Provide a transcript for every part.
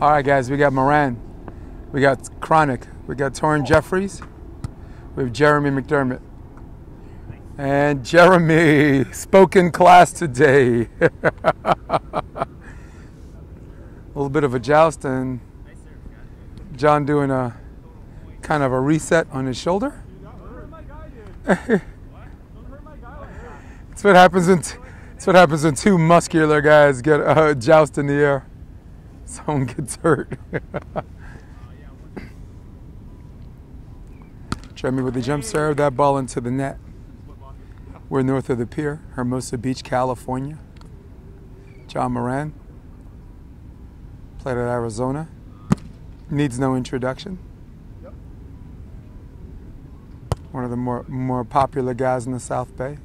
All right, guys, we got Moran, we got Cronick, we got Torin Jeffreys, we have Jeremy McDermott. And Jeremy spoke in class today. A little bit of a joust, and John doing a kind of a reset on his shoulder. It's what happens when two muscular guys get a joust in the air. Someone gets hurt. Jeremy with the jump serve, that ball into the net. We're north of the pier, Hermosa Beach, California. John Moran, played at Arizona. Needs no introduction. One of the more popular guys in the South Bay.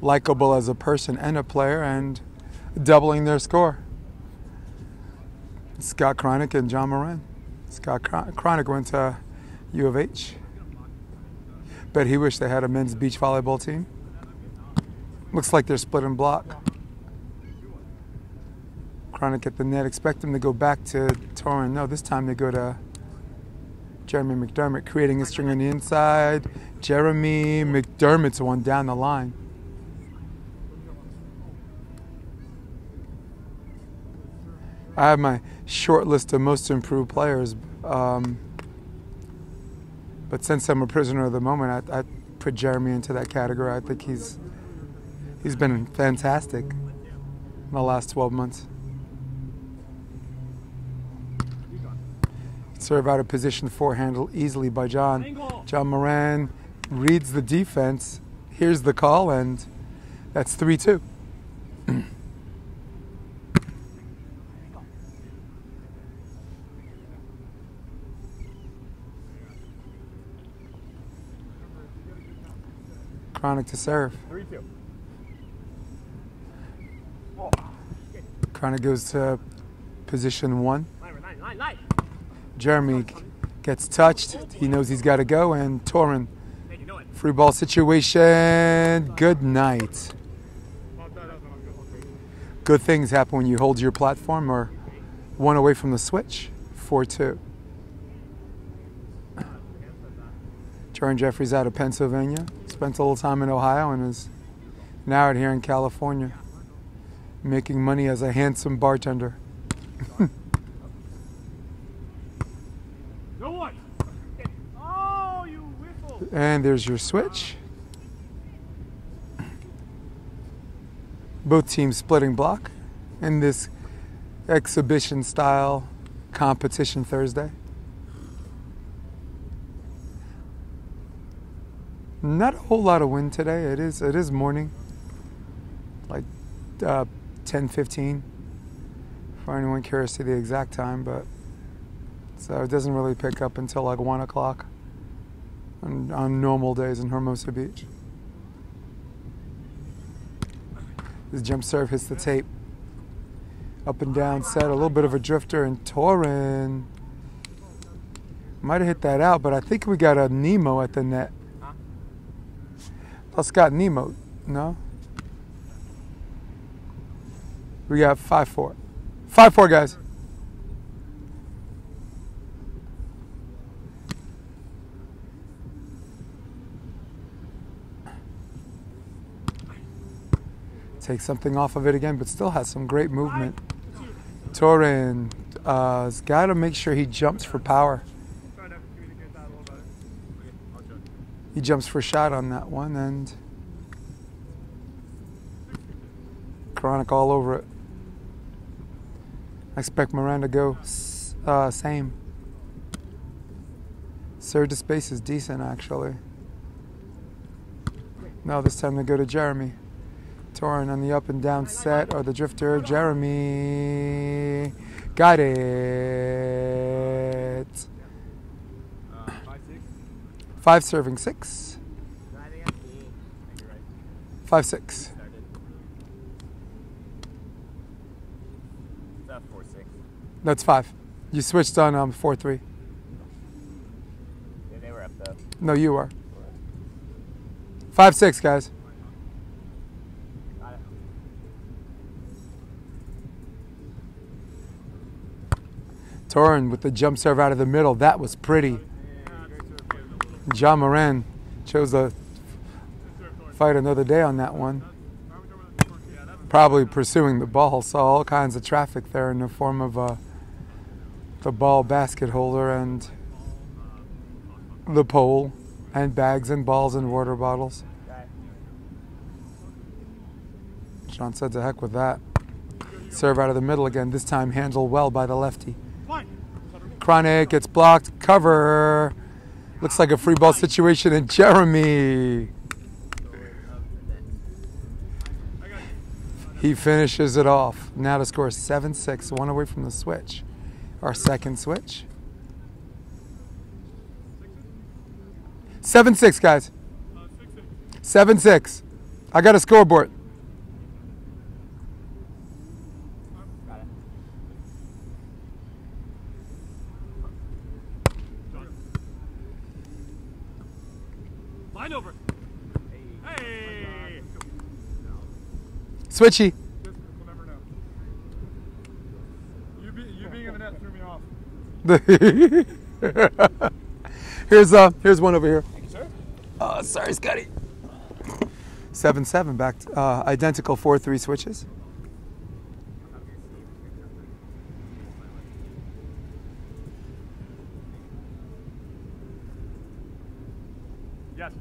Likeable as a person and a player, and doubling their score. Scott Cronick and John Moran. Scott Cronick went to U of H. Bet he wished they had a men's beach volleyball team. Looks like they're split and block. Cronick at the net. Expect them to go back to Torin. No, this time they go to Jeremy McDermott, creating a string on the inside. Jeremy McDermott's one down the line. I have my short list of most improved players, but since I'm a prisoner of the moment, I put Jeremy into that category. I think he's been fantastic in the last 12 months. Serve out of position, handled easily by John. John Moran reads the defense, hears the call, and that's 3-2. Cronick to serve. 3-2. Cronick goes to position 1. Jeremy gets touched. He knows he's got to go, and Torin, free ball situation. Good night. Good things happen when you hold your platform or one away from the switch. 4-2. Torin Jeffreys out of Pennsylvania. Spent a little time in Ohio and is now out here in California, making money as a handsome bartender. And there's your switch. Both teams splitting block in this exhibition style competition Thursday. Not a whole lot of wind today. It is morning, like 10:15. For anyone curious to the exact time, but so it doesn't really pick up until like 1 o'clock on normal days in Hermosa Beach. This jump serve hits the tape. Up and down set, a little bit of a drifter, and Torin might have hit that out, but I think we got a Nemo at the net. Scott Nemo, no? We got 5-4. 5-4, guys. Take something off of it again, but still has some great movement. Torin has got to make sure he jumps for power. He jumps for shot on that one, and Cronick all over it. I expect Moran to go same. Serve to space is decent, actually. No, this time they go to Jeremy. Torin on the up and down set, or the drifter. Jeremy got it. 5 serving 6. 5-6. That's 5. You switched on 4-3. Yeah, they were up though. No, you are. 5-6, guys. Torin with the jump serve out of the middle. That was pretty. Moran chose to fight another day on that one. Probably pursuing the ball. Saw all kinds of traffic there in the form of the ball basket holder and the pole and bags and balls and water bottles. John said to heck with that. Serve out of the middle again, this time handled well by the lefty. Cronick gets blocked, cover. Looks like a free ball situation, and Jeremy. He finishes it off. Now to score 7-6, one away from the switch. Our second switch. 7-6, guys. 7-6. I got a scoreboard. Line over. Hey. Switchy. We'll never know. You being in the net threw me off. Here's one over here. Thank you, sir. Sorry, Scotty. 7-7 back to, identical 4-3 switches. Yes.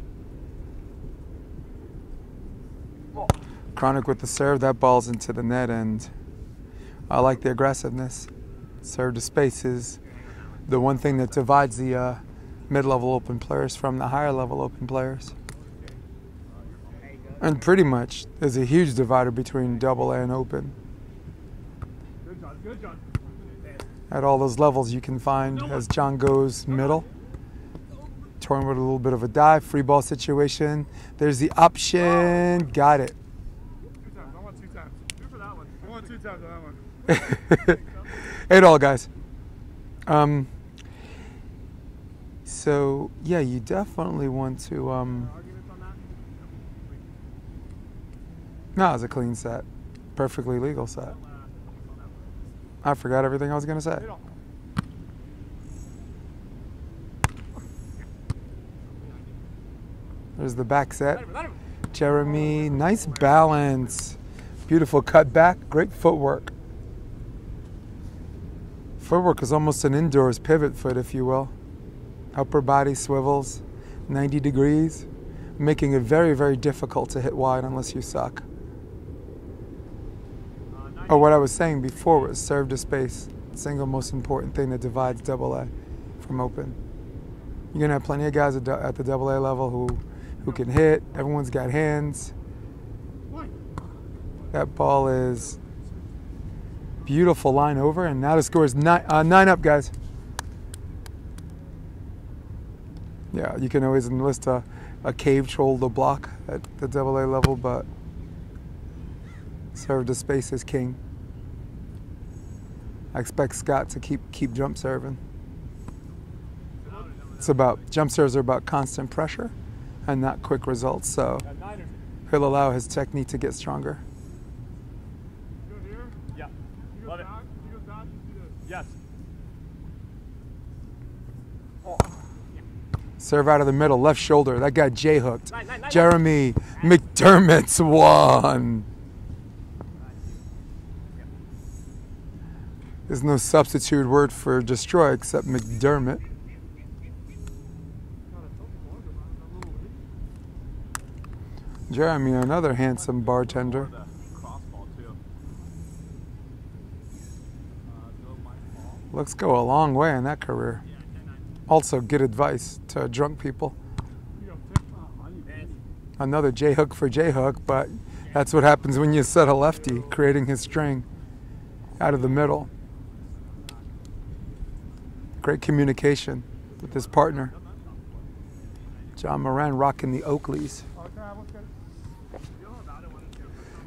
Cronick with the serve. That ball's into the net, and I like the aggressiveness. Serve to space is the one thing that divides the mid-level open players from the higher-level open players. And pretty much, there's a huge divider between double A and open. Good, John. Good, John. At all those levels, you can find, as John goes middle, Torin with a little bit of a dive, free ball situation. There's the option. Got it. 2 times. I want 2 times. 2 for that one. I want 2 times on that one. 8-all, guys. So, yeah, you definitely want to... No, it's a clean set. Perfectly legal set. I forgot everything I was going to say. There's the back set. Jeremy, nice balance. Beautiful cut back. Great footwork. Footwork is almost an indoors pivot foot, if you will. Upper body swivels 90 degrees, making it very, very difficult to hit wide unless you suck. Or what I was saying before was serve to space. Single most important thing that divides double A from open. You're going to have plenty of guys at the double A level who can hit. Everyone's got hands. That ball is beautiful line over, and now the score is 9 up, guys. Yeah, you can always enlist a cave troll to block at the double A level, but serve to space is king. I expect Scott to keep jump serving. Jump serves are about constant pressure and not quick results, so he'll allow his technique to get stronger. Yeah. Love it. Yes. Serve out of the middle, left shoulder. That got J-hooked. Jeremy McDermott's won. There's no substitute word for destroy except McDermott. Jeremy, another handsome bartender. Looks go a long way in that career. Also, good advice to drunk people. Another J-hook for J-hook, but that's what happens when you set a lefty, creating his string out of the middle. Great communication with his partner. John Moran rocking the Oakleys.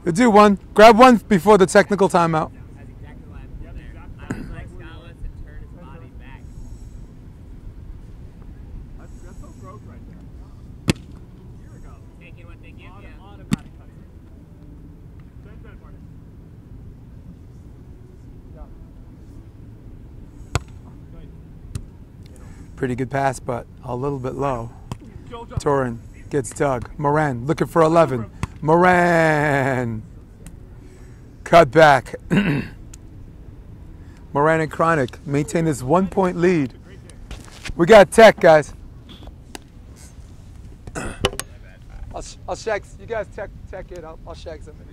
You do one. Grab one before the technical timeout. Pretty good pass, but a little bit low. Torin gets dug. Moran looking for 11. Moran. Cut back. Moran and Cronick maintain this 1-point lead. We got tech, guys. I'll shag. You guys tech it. I'll shag something.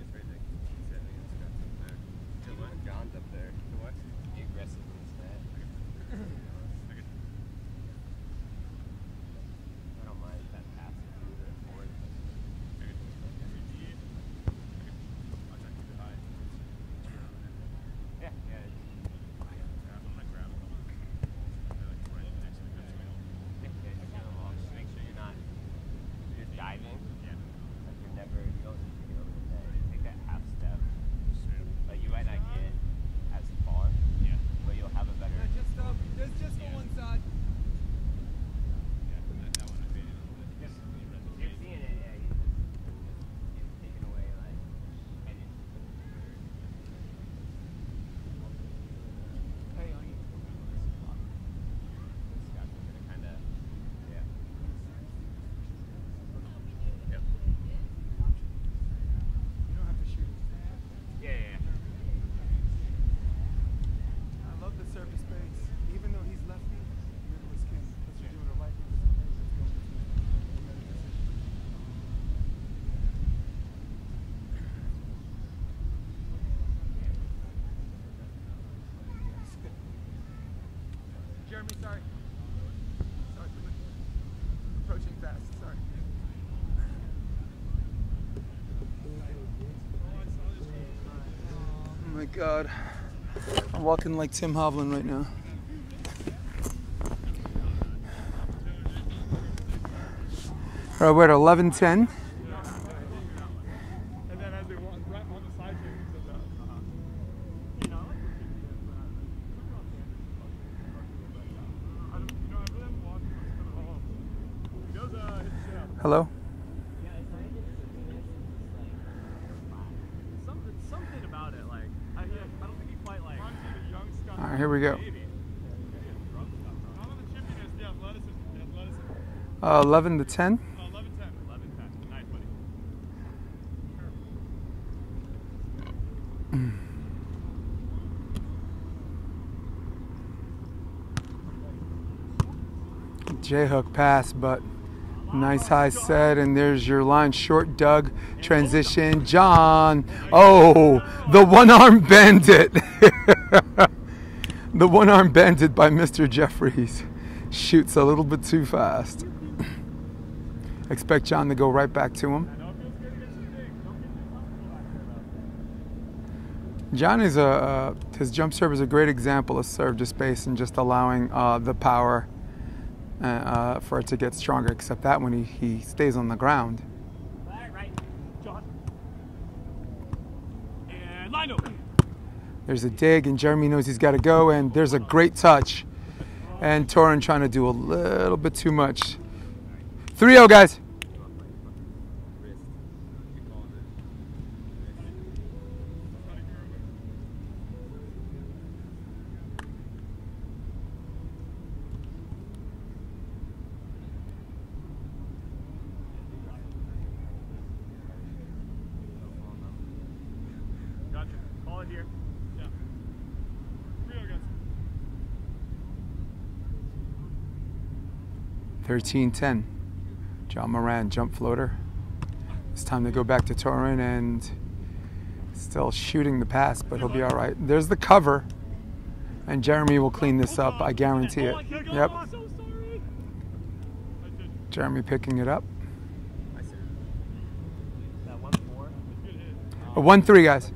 Jeremy, sorry. Sorry, approaching fast, sorry. Oh my God. I'm walking like Tim Hovland right now. All right, we're at 11:10. And then as they walk right on the side here, he said, you know, I really haven't watched much of it. He goes, Hello? something about it, like, I don't think he quite, like, All right, here we go. not on the chippiness, the athleticism. 11 to 10. 11-10. Nice, buddy. J-hook pass, but nice high set, and there's your line. Short dug, transition, John. Oh, the one-arm bandit. The one-arm bandit by Mr. Jeffreys. Shoots a little bit too fast. Expect John to go right back to him. John is his jump serve is a great example of serve to space and just allowing the power for it to get stronger, except that when he stays on the ground. Right, John. And line up. There's a dig, and Jeremy knows he's got to go, and there's a great touch. And Torin trying to do a little bit too much. 3-0, guys. Gotcha. Call it here. Yeah. 3-0, guys. 13-10. John Moran, jump floater. It's time to go back to Torin, and still shooting the pass, but he'll be all right. There's the cover, and Jeremy will clean this up. I guarantee it. Yep. Jeremy picking it up. A 1-3, guys.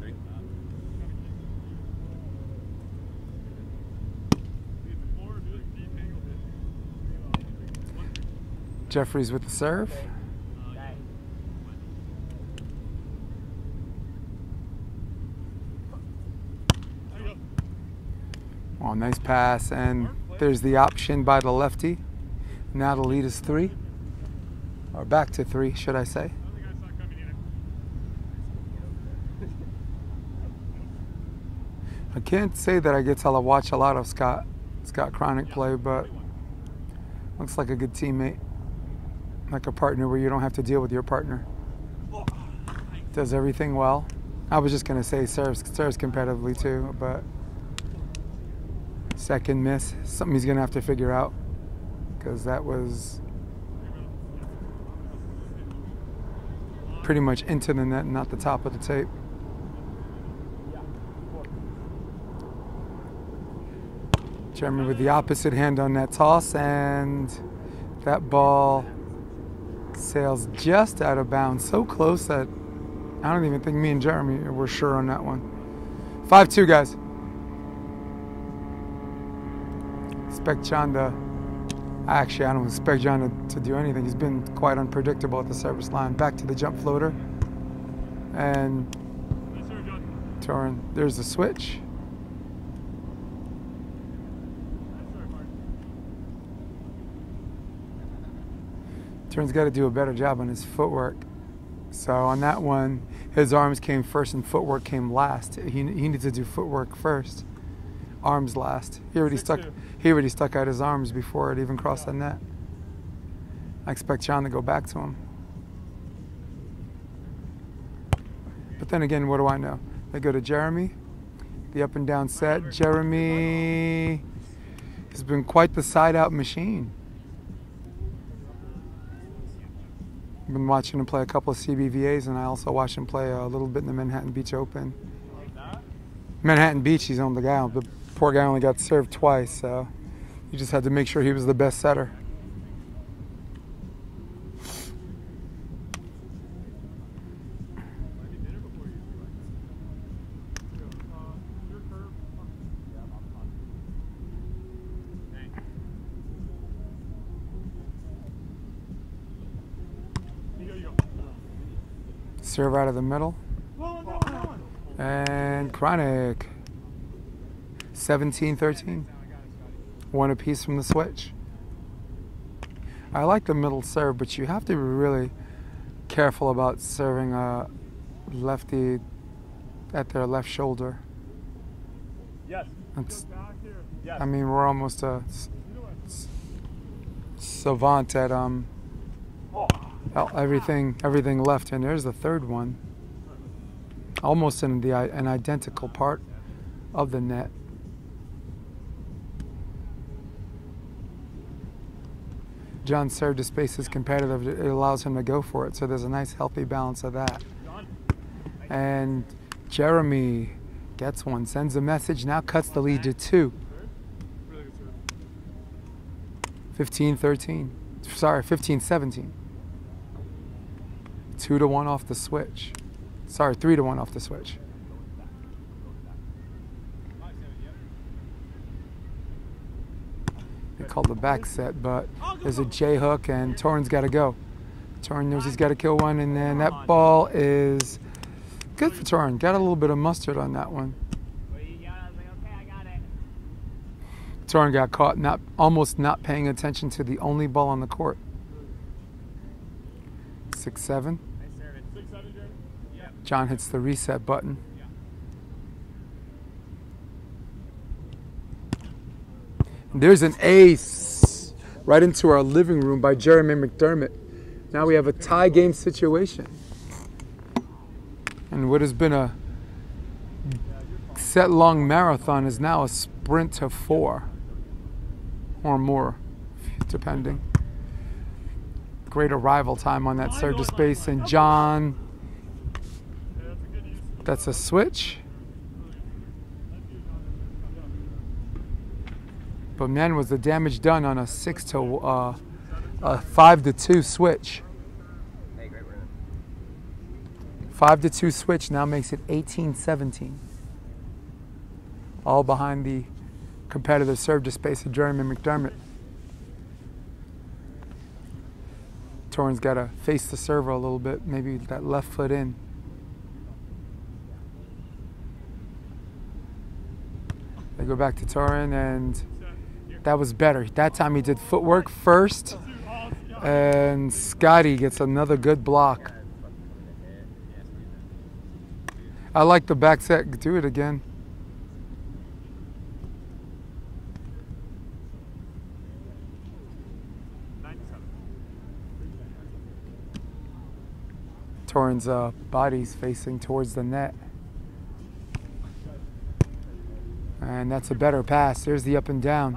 Jeffreys with the serve. Oh, nice pass, and there's the option by the lefty. Now the lead is 3, or back to 3, should I say. I can't say that I get to watch a lot of Scott Cronick play, but Looks like a good teammate. Like a partner where you don't have to deal with your partner. Does everything well. I was just going to say serves competitively too, but second miss. Something he's going to have to figure out, because that was pretty much into the net and not the top of the tape. Jeremy with the opposite hand on that toss, and that ball sails just out of bounds. So close that I don't even think me and Jeremy were sure on that one. 5-2, guys. Expect John to... Actually, I don't expect John to do anything. He's been quite unpredictable at the service line. Back to the jump floater. And Torin, there's the switch. Torin's got to do a better job on his footwork. So on that one, his arms came first and footwork came last. He needs to do footwork first, arms last. He already stuck out his arms before it even crossed the net. I expect John to go back to him. But then again, what do I know? They go to Jeremy, the up and down set. Jeremy has been quite the side out machine. I've been watching him play a couple of CBVAs, and I also watched him play a little bit in the Manhattan Beach Open. Manhattan Beach, he's on the guy. The poor guy only got served twice, so you just had to make sure he was the best setter. Serve out of the middle. And Cronick. 17-13. One apiece from the switch. I like the middle serve, but you have to be really careful about serving a lefty at their left shoulder. Yes. I mean, we're almost a savant at everything left, and there's the third one, almost in an identical part of the net. John's serve to space is competitive. It allows him to go for it, so there's a nice healthy balance of that. And Jeremy gets one, sends a message, now cuts the lead to 2. 15-13. Sorry, 15-17. 2-1 off the switch. Sorry, 3-1 off the switch. They called the back set, but there's a J hook, and Torin's got to go. Torin knows he's got to kill one, and then that ball is good for Torin. Got a little bit of mustard on that one. Torin got caught almost not paying attention to the only ball on the court. 6-7. John hits the reset button. And there's an ace right into our living room by Jeremy McDermott. Now we have a tie game situation. And what has been a set-long marathon is now a sprint to 4 or more, depending. Great arrival time on that serve to space, and John, that's a switch. But man, was the damage done on a 5-2 switch. 5-2 switch now makes it 18-17. All behind the competitive serve to space of Jeremy McDermott. Torin's got to face the server a little bit, maybe that left foot in. They go back to Torin, and that was better. That time he did footwork first, and Scotty gets another good block. I like the back set. Do it again. Torin's body's facing towards the net. And that's a better pass. There's the up and down.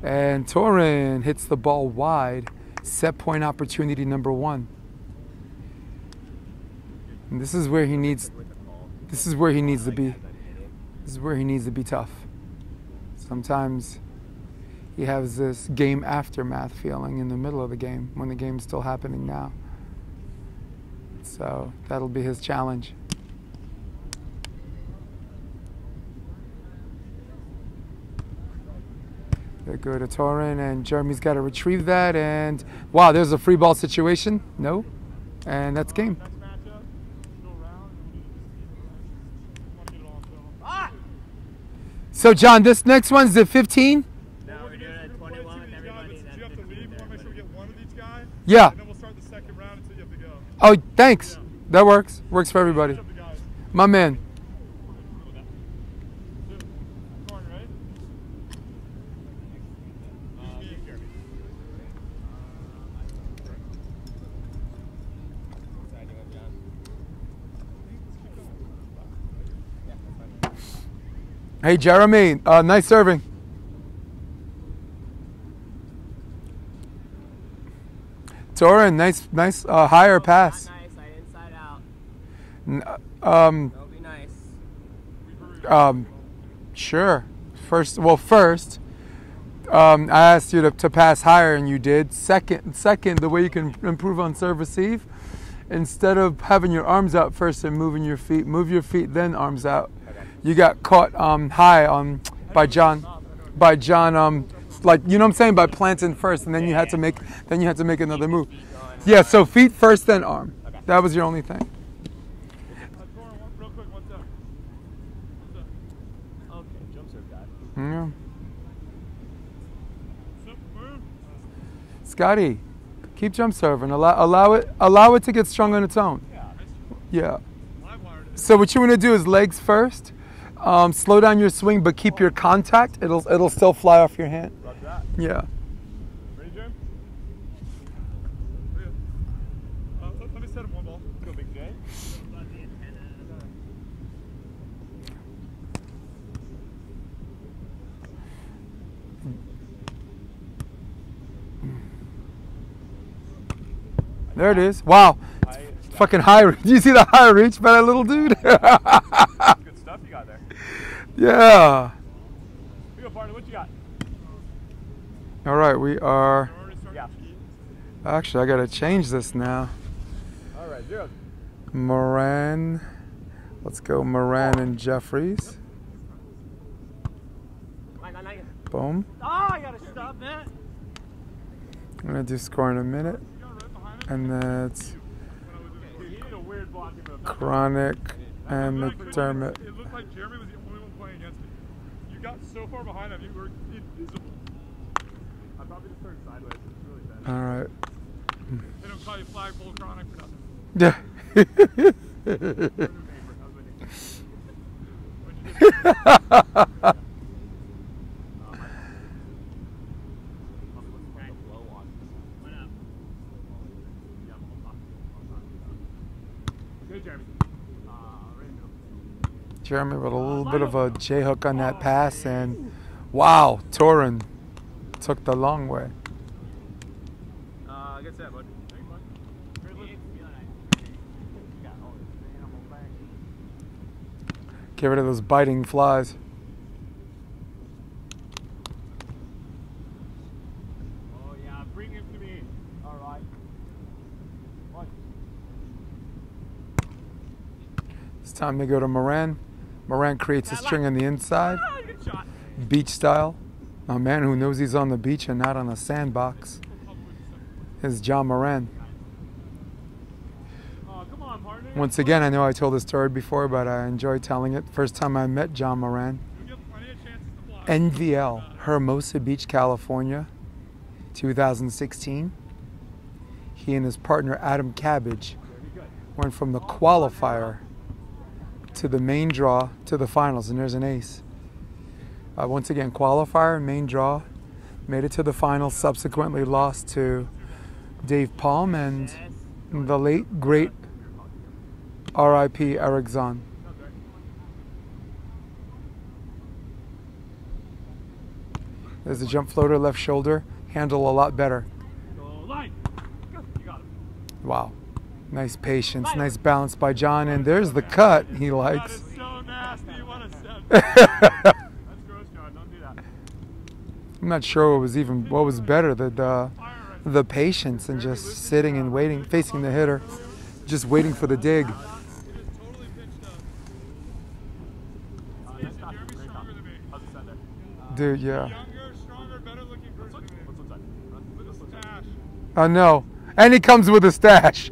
And Torin hits the ball wide. Set point opportunity number 1. And this is where he needs to be. This is where he needs to be tough. Sometimes he has this game aftermath feeling in the middle of the game when the game's still happening now. So that'll be his challenge. They go to Torin, and Jeremy's got to retrieve that, and wow, there's a free ball situation. No, and that's game. So John, this next one's the 15? No, we're doing it at 21 with everybody. You have to leave. We want to make sure we get one of each guy. Yeah. And then we'll start the second round until you have to go. Oh, thanks. That works. Works for everybody. My man. Hey, Jeremy, nice serving. Torin, nice higher pass. Nice, inside out. That'll be nice. Sure. First, I asked you to pass higher, and you did. Second, the way you can improve on serve receive, instead of having your arms out first and moving your feet, move your feet then arms out. You got caught high by John, like, you know what I'm saying, by planting first, and then you had to make another move. Yeah, so feet first, then arm. That was your only thing. Real quick, what's up? Okay, jump serve guy. Yeah. Move. Scotty, keep jump serving. Allow it to get strong on its own. Yeah. So what you want to do is legs first. Slow down your swing, but keep your contact. It'll still fly off your hand. Yeah. Ready, Jim? Let me set him one ball. Go, Big J. There it is. Wow. Fucking high reach. Do you see the high reach by that little dude? Good stuff you got there. Yeah. Here you go, partner. What you got? All right, we are. Yeah. Actually, I gotta change this now. All right, 0. Moran. Let's go Moran and Jeffreys. Boom. Oh, I gotta stop that. I'm gonna do score in a minute, and that's Cronick and McDermott. It looked like Jeremy was the only one playing against me. You got so far behind him, you were invisible. I probably just turned sideways. It's really bad. All right. They don't call you flagpole Cronick for nothing. Yeah. Jeremy with a little bit of a J-hook on that pass, and wow, Torin took the long way. Get set, bud. Get rid of those biting flies. Oh yeah, bring him to me. All right. One. It's time to go to Moran. Moran creates a string on the inside, Good shot. beach style. A man who knows he's on the beach and not on a sandbox is John Moran. Oh, come on, partner. Once again, I know I told this story before, but I enjoy telling it. First time I met John Moran, You get plenty of chances to fly. NVL, Hermosa Beach, California, 2016. He and his partner Adam Cabbage went from the qualifier to the main draw to the finals, and there's an ace. Once again, qualifier, main draw, made it to the finals, subsequently lost to Dave Palm and the late, great R.I.P. Eric Zahn. There's a jump floater, left shoulder. Handle a lot better. Wow. Nice patience, nice balance by John. And there's the cut he likes. That is so nasty. What a set. That's gross, John. Don't do that. I'm not sure what was better, the patience and just sitting and waiting, facing the hitter, just waiting for the dig. It is totally pitched up. Jeremy's stronger than me. How's the set there? Dude, yeah. Younger, stronger, better looking person than me. What's inside? With a stash. I know. And he comes with a stash.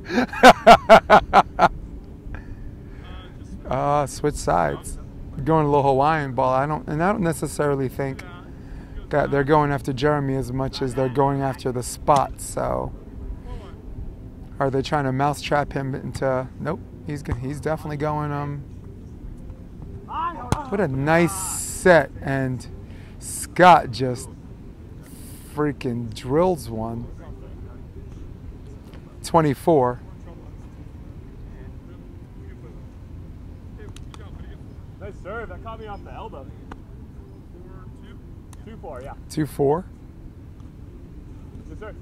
Switch sides. Going a little Hawaiian ball. I don't necessarily think that they're going after Jeremy as much as they're going after the spot. So, are they trying to mousetrap him into? Nope. He's definitely going. What a nice set, and Scott just freaking drills one. 24. Nice serve. That caught me off the elbow. 2-4, yeah. 2-4. Yes, sir.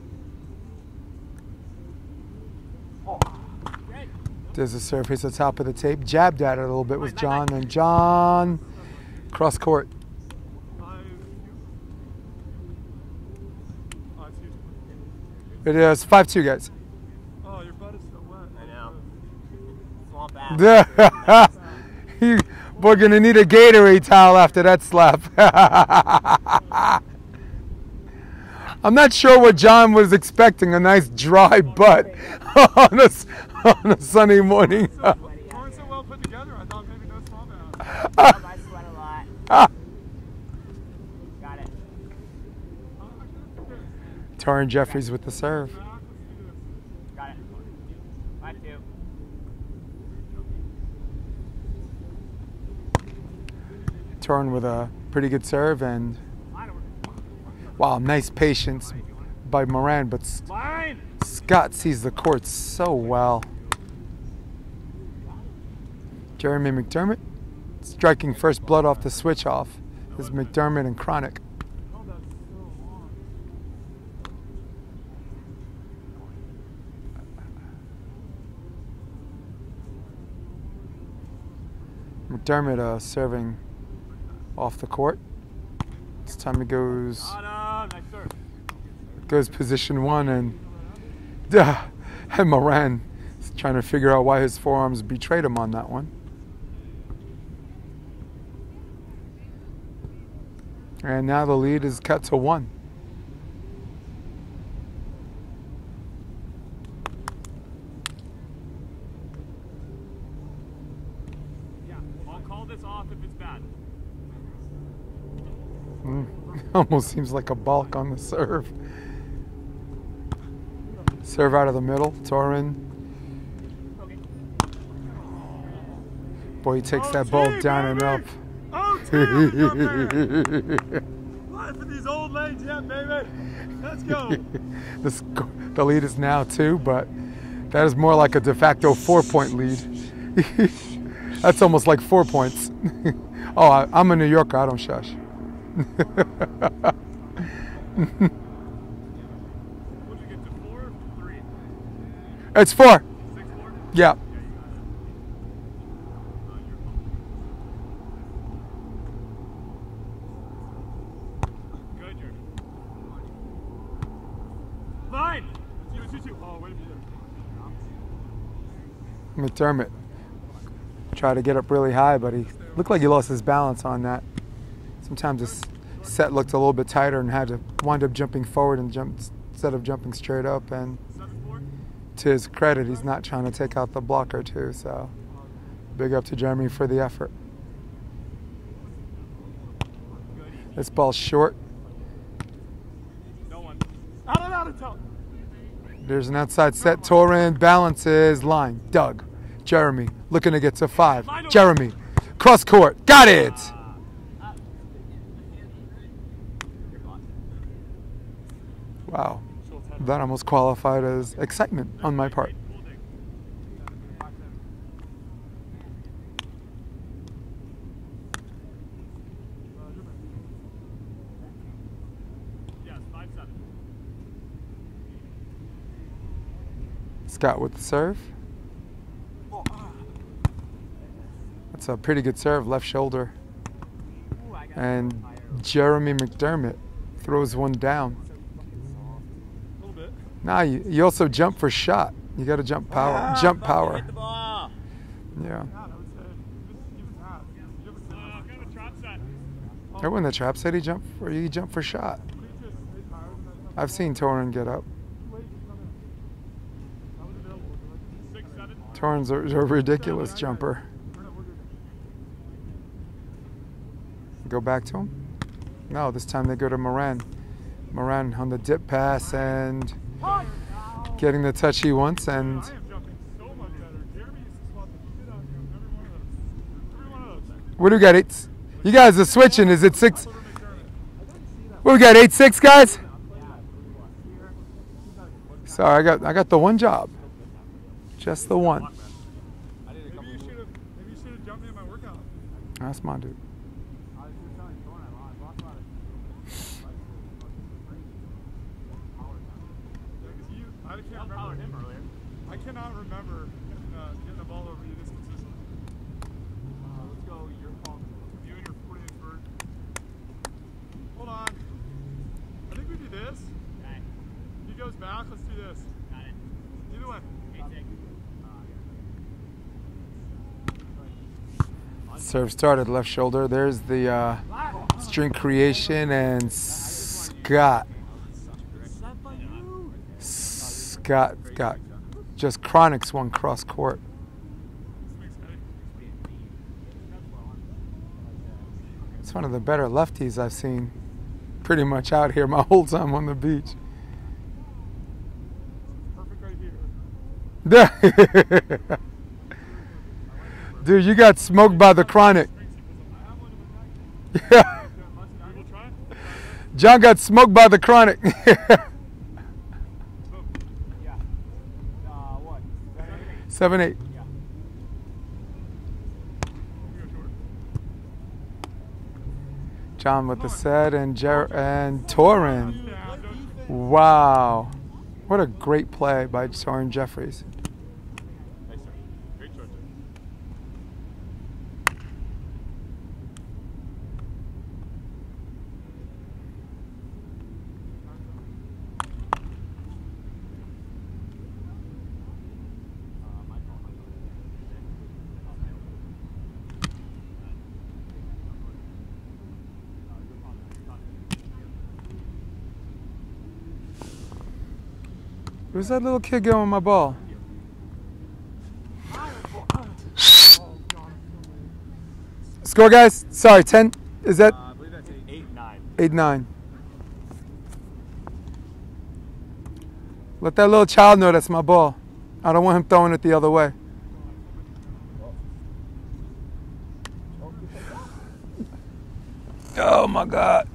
There's a serve. Here's the top of the tape. Jabbed at it a little bit with John, and John cross court. It is 5-2, guys. Oh, your butt is so wet. I know. Swamp ass. We're gonna need a Gatorade towel after that slap. I'm not sure what John was expecting, a nice dry butt on a sunny morning. Torin's so well put together, I thought maybe no swamp ass. I sweat a lot. Got it. Torin Jeffreys with the serve. Got it. 5-2. Torin with a pretty good serve, and wow, nice patience by Moran, but Scott sees the court so well. Jeremy McDermott striking first blood off the switch off is McDermott and Cronick. McDermott serving off the court. This time he goes position one, and Moran is trying to figure out why his forearms betrayed him on that one. And now the lead is cut to 1. Yeah, I'll call this off if it's bad. Almost seems like a balk on the serve. Serve out of the middle, Torin. Boy, he takes that ball down and up. Oh, life of these old legs, yeah, baby. Let's go. The lead is now 2, but that is more like a de facto 4-point lead. That's almost like 4 points. Oh, I'm a New Yorker. I don't shush. What did you get to 4 or 3? It's 4. 6-4? Yeah. Good, Jeremy. Fine. Let's do a 2-2. Oh, wait a minute. McDermott tried to get up really high, but he looked like he lost his balance on that. Sometimes this set looked a little bit tighter and had to wind up jumping forward and instead of jumping straight up. And to his credit, he's not trying to take out the blocker too. So big up to Jeremy for the effort. This ball's short. No one. Out of toe. There's an outside set. Torin balances line. Doug. Jeremy looking to get to 5. Jeremy. Cross court. Got it! Wow. That almost qualified as excitement on my part. Scott with the serve. That's a pretty good serve, left shoulder. And Jeremy McDermott throws one down. A little bit. Nah, you also jump for shot. You got to jump power. Jump power. Hit the ball. Yeah. Yeah, I would say even that. You ever seen that? Kind of a trap set. That when the trap said he jumped for shot. I've seen Torin get up. Torin's a ridiculous jumper. Go back to him? No, this time they go to Moran. Moran on the dip pass and getting the touch he wants. And I am jumping so much better. Jeremy used to swap the shit out of every one of those. Every one of those. what do we got? 8. You guys are switching. Is it 6? What we got? 8-6 guys? Sorry, I got the one job. Just the one. Maybe you should have jumped me in my workout. That's my dude. I cannot remember getting the ball over you this consistently. Let's go. Your fault. You and your 40-inch bird. Hold on. I think we do this. Okay. He goes back. Let's do this. Got it. Either way. 8-6. Serve started left shoulder. There's the string creation and Scott got just Cronick's one cross court. It's one of the better lefties I've seen pretty much out here my whole time on the beach. Perfect right here. Dude, you got smoked by the Cronick. Yeah. John got smoked by the Cronick. What? 7-8. John with the set and Torin. Wow. What a great play by Torin Jeffreys. Great choice. Where's that little kid going with my ball? Score, guys. Sorry, 10. Is that I believe that's 8-9. 8-9? Let that little child know that's my ball. I don't want him throwing it the other way. Oh my God.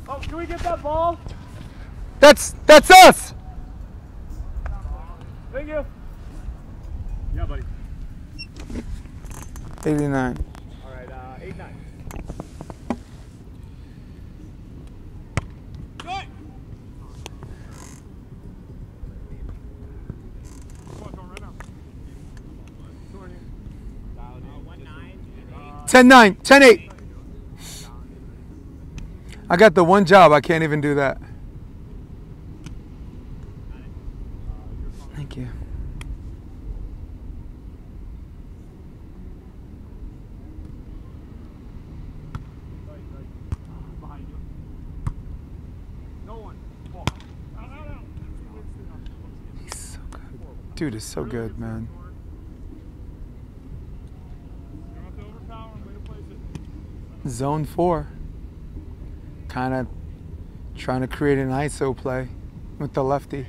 Oh, can we get that ball? That's us. Thank you. Yeah, buddy. 89. All right, 8-9. Good. Come on, right now. 10-9. 10-8. I got the one job. I can't even do that. Thank you. Behind you. No one. He's so good. Dude is so good, man. You don't have to overpower him. Way to place it. Zone 4. Kind of trying to create an ISO play with the lefty.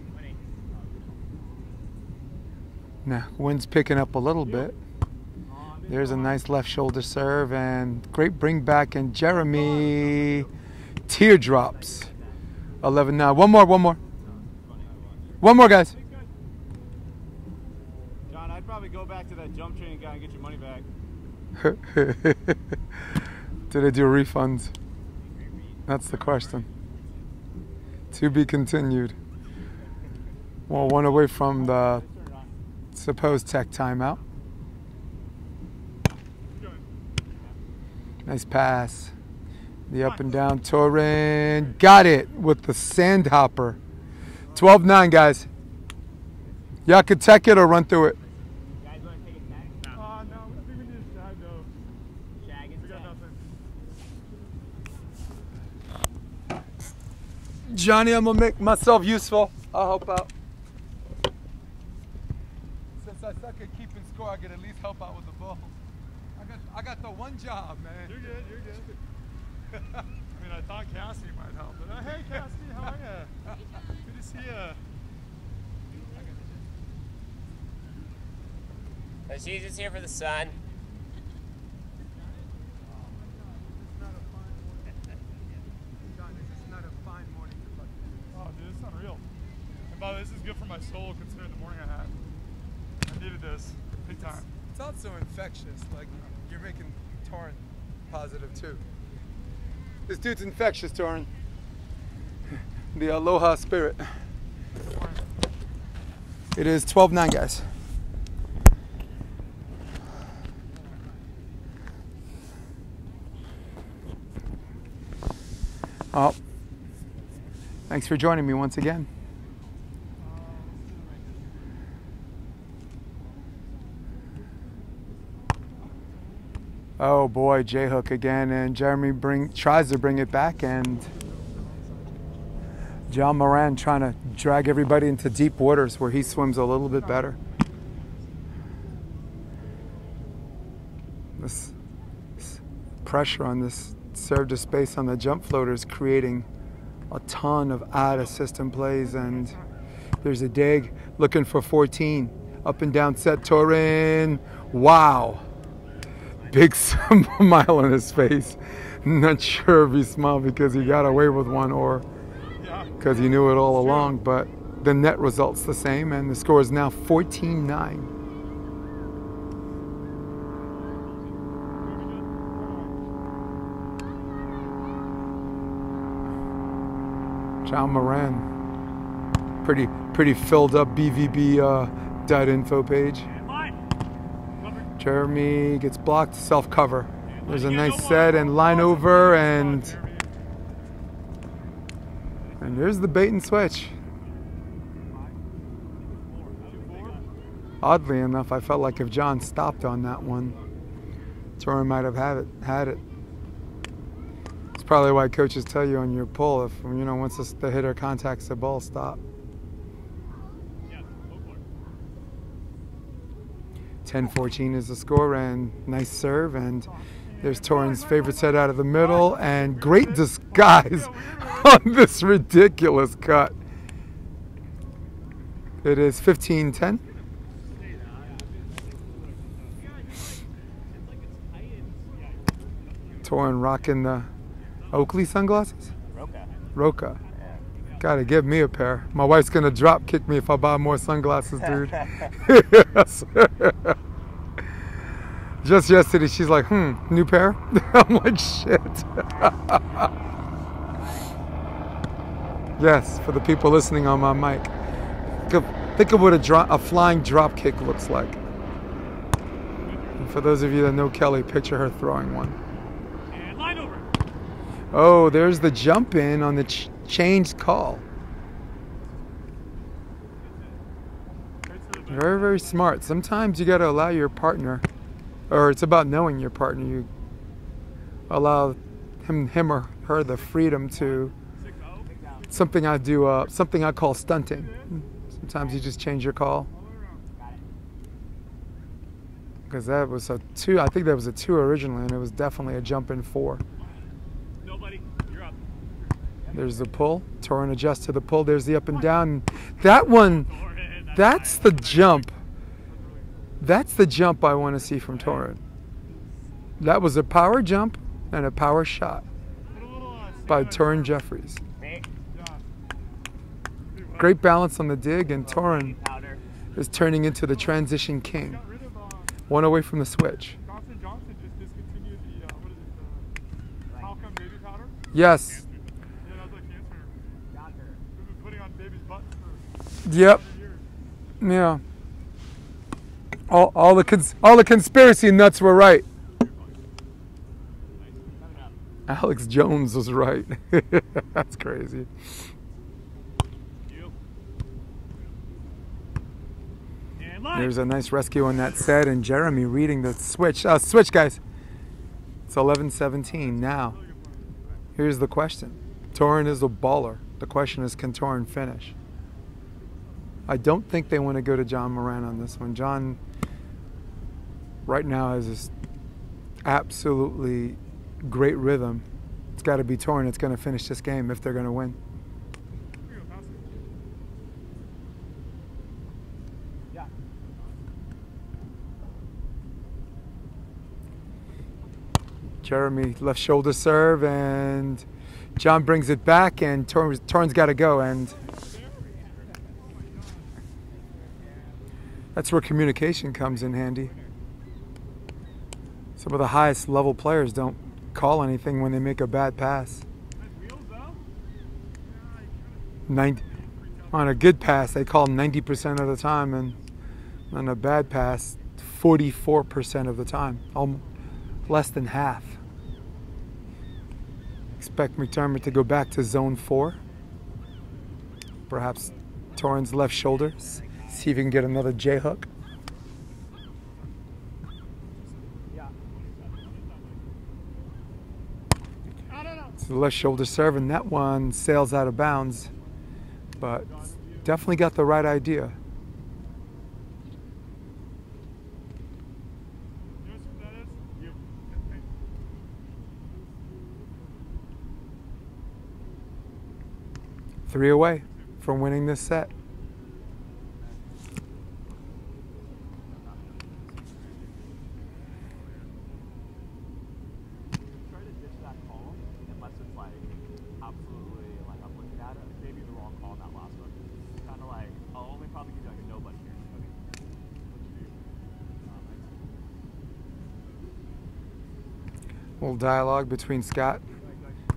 Now, wind's picking up a little bit. There's a nice left shoulder serve and great bring back, and Jeremy teardrops. 11-9. One more. One more, guys. John, I'd probably go back to that jump training guy and get your money back. Did they do refunds? That's the question. To be continued. Well, one away from the supposed tech timeout. Nice pass. The up and down. Torin got it with the sandhopper. 12-9, guys. Y'all could tech it or run through it. You guys want to take a tag? No, I think we need a shag though. Shag and We got tag. nothing. Johnny, I'm gonna make myself useful. I'll help out. Since I suck at keeping score, I can at least help out with the ball. I got the one job, man. You're good. I mean, I thought Cassie might help, but hey, Cassie, how are ya? Good to see ya. She's just here for the sun. Oh, dude, it's unreal. And by the way, this is good for my soul considering the morning I had. I needed this big time. It's also infectious. Like, you're making Torin positive too. This dude's infectious, Torin. The aloha spirit. It is 12-9, guys. Oh, thanks for joining me once again. Oh boy, J-hook again, and Jeremy tries to bring it back, and John Moran trying to drag everybody into deep waters where he swims a little bit better. This pressure on this serve to space on the jump floater is creating a ton of out of system plays, and there's a dig looking for 14. Up and down set, Torin. Wow. Big smile on his face. Not sure if he smiled because he got away with one or because he knew it all along, but the net result's the same, and the score is now 14-9. John Moran, pretty filled up BVB.info page. Jeremy gets blocked, self-cover. There's a nice set and line over, and there's the bait and switch. Oddly enough, I felt like if John stopped on that one, Torin might have had it. It's probably why coaches tell you on your pull, if once the hitter contacts the ball, stop. 10-14 is the score, and nice serve, and there's Torin's favorite set out of the middle, and great disguise on this ridiculous cut. It is 15-10. Torin rocking the Oakley sunglasses? Roca. Gotta give me a pair. My wife's gonna drop kick me if I buy more sunglasses, dude. Yes. Just yesterday, she's like, new pair? I'm like, shit. Yes, for the people listening on my mic. Think of what a flying drop kick looks like. And for those of you that know Kelly, picture her throwing one. And line over. Oh, there's the jump in on the changed call. Very, very smart. Sometimes you got to allow your partner, or it's about knowing your partner. You allow him or her the freedom to something I do, something I call stunting. Sometimes you just change your call. Because that was a 2. I think that was a 2 originally, and it was definitely a jump in 4. There's the pull. Torin adjusts to the pull. There's the up and down. That one, that's the jump. That's the jump I want to see from Torin. That was a power jump and a power shot by Torin Jeffreys. Great balance on the dig, and Torin is turning into the transition king. One away from the switch. Johnson just discontinued the, what is it, the Talcum baby powder? Yes. Yeah, that's like cancer. We've been putting on babies' butts for Yep. years. Yeah. All the conspiracy nuts were right. Alex Jones was right. That's crazy. There's a nice rescue on that set, and Jeremy reading the switch. Switch, guys. It's 11-17 now. Here's the question. Torin is a baller. The question is, can Torin finish? I don't think they want to go to John Moran on this one. John right now has this absolutely great rhythm. It's got to be Torin that's going to finish this game if they're going to win. Jeremy left shoulder serve, and John brings it back, and Torin's got to go, and that's where communication comes in handy. Some of the highest level players don't call anything when they make a bad pass. On a good pass, they call 90% of the time, and on a bad pass, 44% of the time, less than half. Expect McDermott to go back to zone 4. Perhaps Torin's left shoulder. See if he can get another J hook. It's the left shoulder serve, and that one sails out of bounds, but definitely got the right idea. Three away from winning this set. Try to ditch that call unless it's like absolutely like I'm looking at it. Maybe the wrong call in that last one. It's kind of like I'll only probably give you like a no button here. Little dialogue between Scott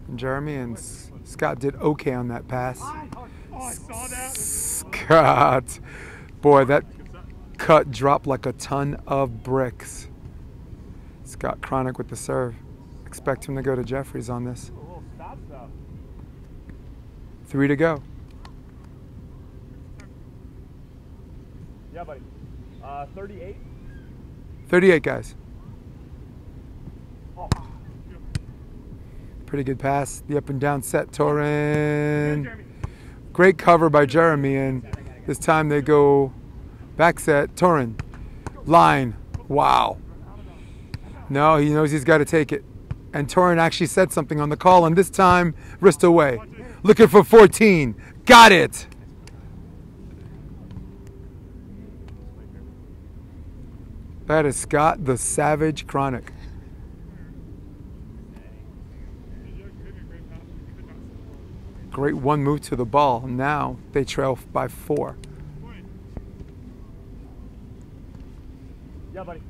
and Jeremy, and Scott did okay on that pass. Oh, I saw that. Scott, boy, that cut dropped like a ton of bricks. Scott Cronick with the serve. Expect him to go to Jeffreys on this. 3 to go. Yeah, buddy. 38. 38, guys. Oh. Pretty good pass. The up and down set, Torin. Great cover by Jeremy, and this time they go back set. Torin. Line. Wow. No, he knows he's got to take it. And Torin actually said something on the call, and this time, wrist away. Looking for 14. Got it. That is Scott the Savage Cronick. Great one move to the ball. Now they trail by 4. Yeah, buddy.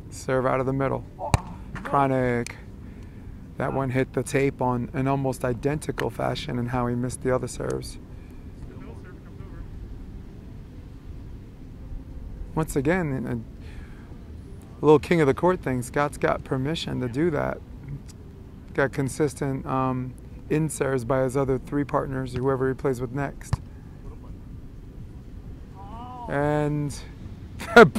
Serve out of the middle. Cronick. That one hit the tape on an almost identical fashion in how he missed the other serves. Once again, a little king of the court thing. Scott's got permission to do that. Got consistent in serves by his other 3 partners, whoever he plays with next. And that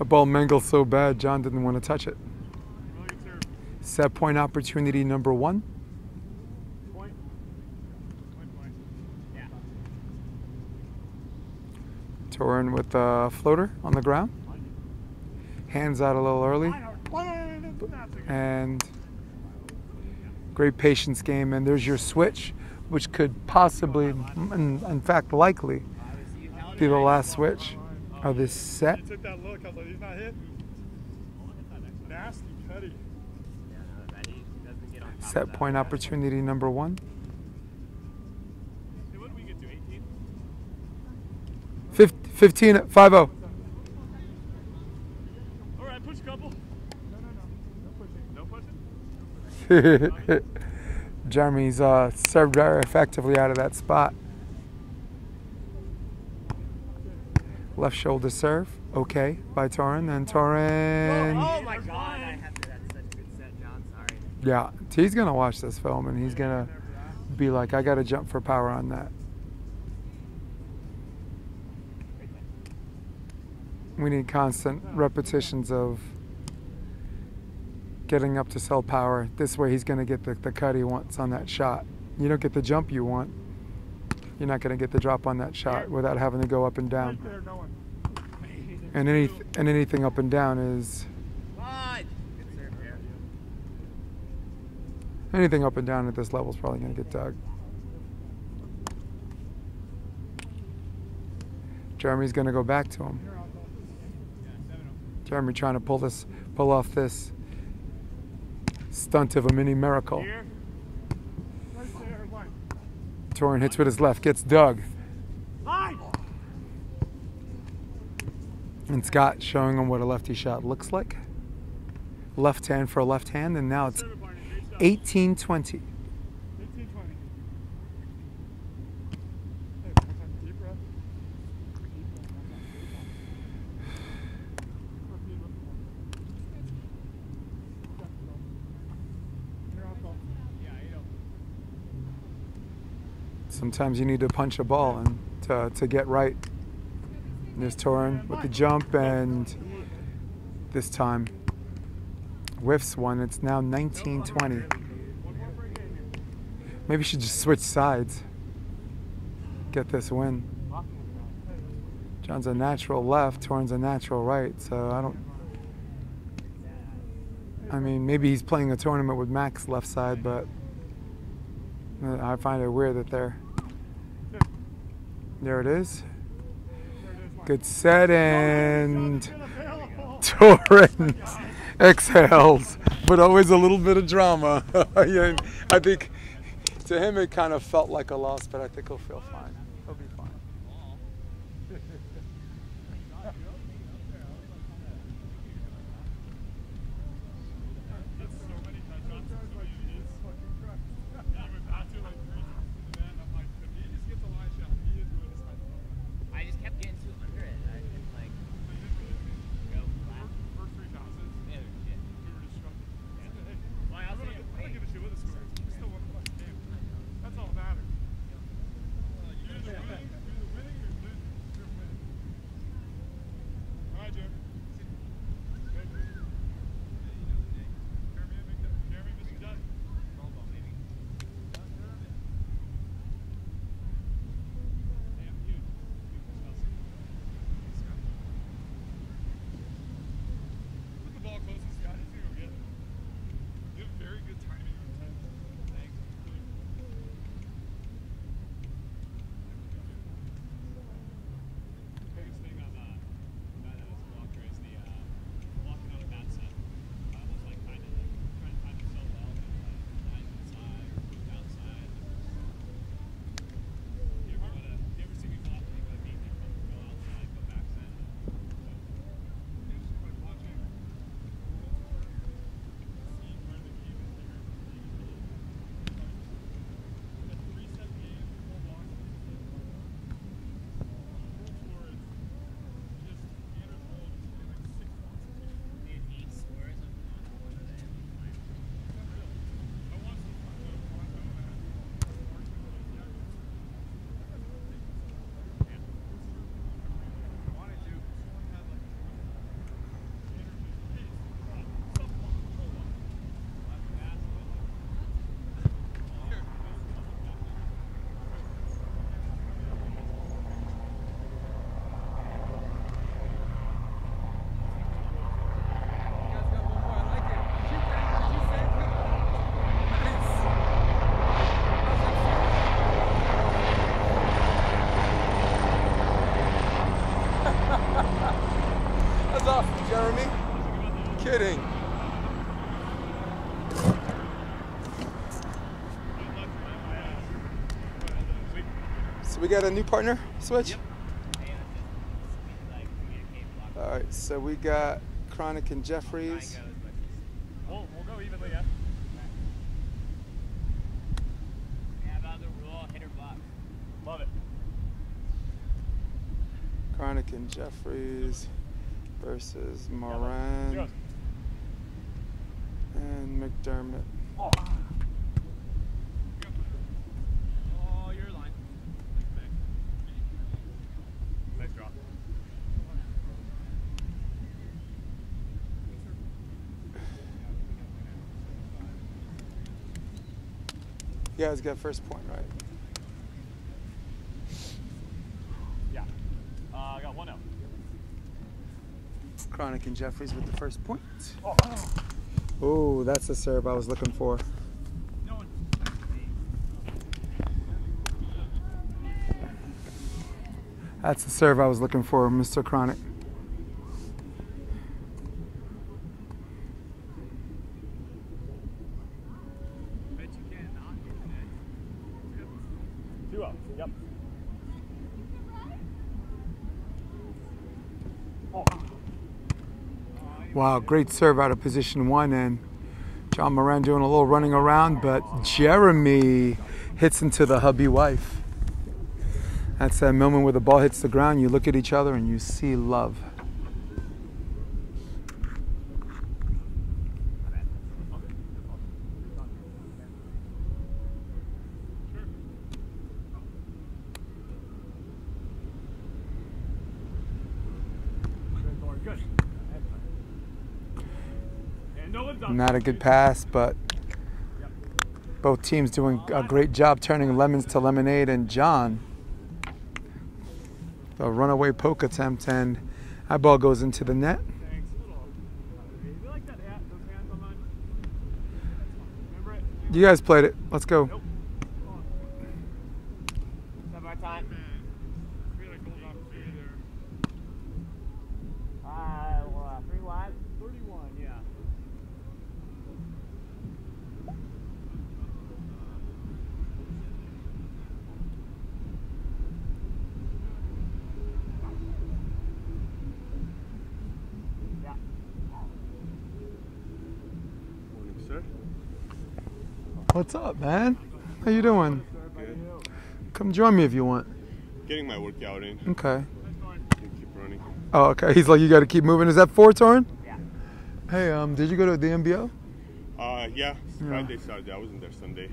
ball mangled so bad, John didn't want to touch it. Set point opportunity number 1. Torin with a floater on the ground. Hands out a little early. And great patience game. And there's your switch, which could possibly, in fact likely, be the last switch of this set. He took that look. I was like, he's not hit. Nasty cutty. Set point opportunity number 1. Hey, what did we get to? 18? 15 at 5-0. All right, push a couple. No pushing. Jeremy's served very effectively out of that spot. Left shoulder serve, okay, by Torin. And Torin. Oh my God! I have to. That's such a good set, John. Sorry. Yeah, he's gonna watch this film and he's gonna be like, I gotta jump for power on that. We need constant repetitions of getting up to sell power. This way he's gonna get the cut he wants on that shot. You don't get the jump you want, you're not gonna get the drop on that shot without having to go up and down. And anything up and down is anything up and down at this level is probably gonna get dug. Jeremy's gonna go back to him. Jeremy trying to pull off this stunt of a mini miracle. Torin hits with his left, gets dug. And Scott showing him what a lefty shot looks like. Left hand for a left hand, and now it's 18-20. Sometimes you need to punch a ball and to get right. And there's Torin with the jump, and this time whiffs one. It's now 19-20. Maybe you should just switch sides. Get this win. John's a natural left, Torin's a natural right, so I mean, maybe he's playing a tournament with Max left side, but I find it weird that there it is. Good set, and Torin exhales, but always a little bit of drama. I think to him it kind of felt like a loss, but I think he'll feel fine. He'll be fine. I just kept getting too under it. I didn't like go flat. First three passes. Yeah, shit. We were destructive. Well, I I also don't give a shit with the score. We still won the fucking game. That's all that matters. You're either winning, you're losing. You're winning. All right, Jim. Jeremy, Mr. Judd. Damn huge. Put the ball close to Scott. He's gonna go get it. You have very good timing on time. Thanks. The biggest thing on that walker is the walking on a bad set. Almost like kind of like trying to time it so well, and inside, outside. Do you ever see me flop and like beat me from go outside, go back set? It's just like watching. See where the game is here. A 3-set game, full block. Tour is just Ander's role is like 6 blocks. Dude, 8 scores. I want some Toronto and I wanted to. Someone had like That's awesome, Jeremy. Kidding. So we got a new partner switch? All right, so we got Cronick and Jeffreys. We'll go evenly, yeah. Yeah, about the rule, hit or block. Love it. Cronick Cronick and Jeffreys versus Moran and McDermott. Oh, your line. Nice draw. You guys got first point, right? Yeah. I got 1-0. Cronick and Jeffreys with the first point. Oh, that's the serve I was looking for. That's the serve I was looking for, Mr. Cronick. Yep. Wow, great serve out of position one, and John Moran doing a little running around, but Jeremy hits into the hubby wife. That's that moment where the ball hits the ground, you look at each other and you see love. Not a good pass, but both teams doing a great job turning lemons to lemonade. And John, the runaway poke attempt, and that ball goes into the net. You guys played it. Let's go. Is that my time? 3 wide. 31, yeah. Morning, sir. What's up, man? How you doing? Good. Come join me if you want. Getting my workout in. Okay. You keep running. Oh, okay. He's like, you got to keep moving. Is that 4, Torin? Yeah. Hey, did you go to the MBO? Yeah. Friday, Saturday. I wasn't there Sunday.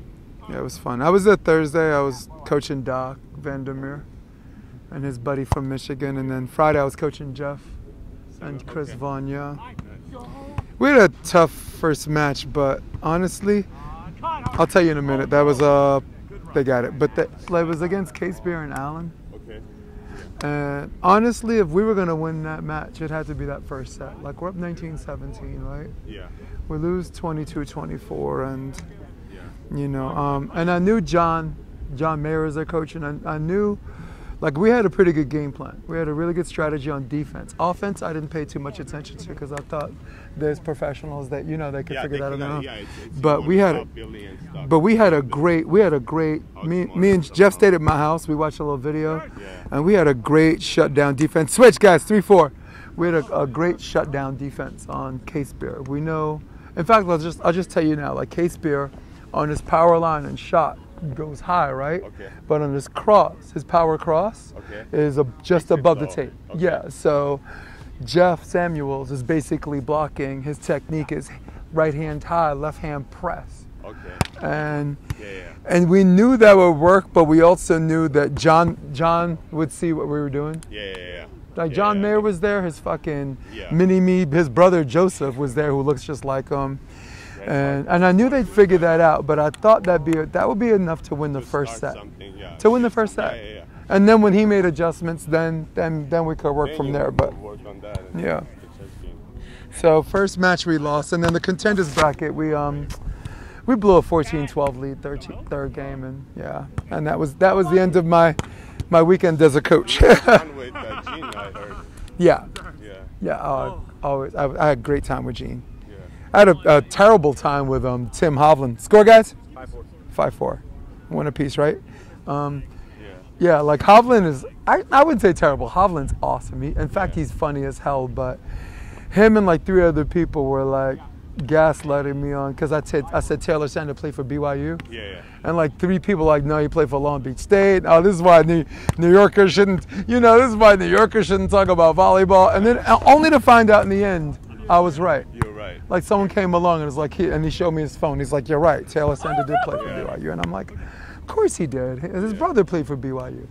Yeah, it was fun. I was there Thursday. I was coaching Doc Vandermeer and his buddy from Michigan. And then Friday I was coaching Jeff and Chris Okay. Vaughn, yeah. Nice. We had a tough first match, but honestly, I'll tell you in a minute. That was, they got it. But it was against Case-Beer and Allen. Okay. And honestly, if we were going to win that match, it had to be that first set. Like, we're up 19-17, right? Yeah. We lose 22-24, and Yeah. you know, and I knew John Mayer as their coach, and I knew, like, we had a pretty good game plan. We had a really good strategy on defense. Offense, I didn't pay too much attention to because I thought there's professionals that, you know, they could figure that out on their own. Yeah, it's But we had a great, me and Jeff stayed at my house. We watched a little video, and we had a great shutdown defense. Switch, guys, 3-4. We had a great shutdown defense on Case-Beer. We know, in fact, I'll just tell you now, like, Case-Beer on his power line and shot goes high, right? Okay. But on his cross, his power cross, is just above the tape. Okay. Yeah, so Jeff Samuels is basically blocking. His technique is right hand high, left hand press. Okay. And Yeah. and we knew that would work, but we also knew that John would see what we were doing. Yeah. Like, John Mayer was there, his fucking Yeah. mini-me, his brother Joseph was there, who looks just like him. And I knew they'd figure that out, but I thought that would be enough to win the first set. To win the first set. Yeah. And then when he made adjustments, then we could work from there. But Work on that and yeah. successful. So first match we lost, and then the contenders bracket we blew a 14-12 lead third game, and yeah, and that was the end of my weekend as a coach. Fun with Gene, I heard. Yeah. Yeah. Always. I had a great time with Gene. Yeah. I had a terrible time with Tim Hovland. Score, guys? 5-4. 5-4. One apiece, right? Yeah. Yeah, like Hovland is, I wouldn't say terrible. Hovland's awesome. In fact, he's funny as hell, but him and like 3 other people were like gaslighting me on because I said Taylor Sanders played for BYU. Yeah. And like 3 people like, no, he played for Long Beach State. Oh, this is why New Yorkers shouldn't, this is why New Yorkers shouldn't talk about volleyball. And then only to find out in the end, I was right. You're right. Like someone came along and was like, he showed me his phone. He's like, you're right. Taylor Sanders did play for BYU. And I'm like, of course he did. His brother played for BYU.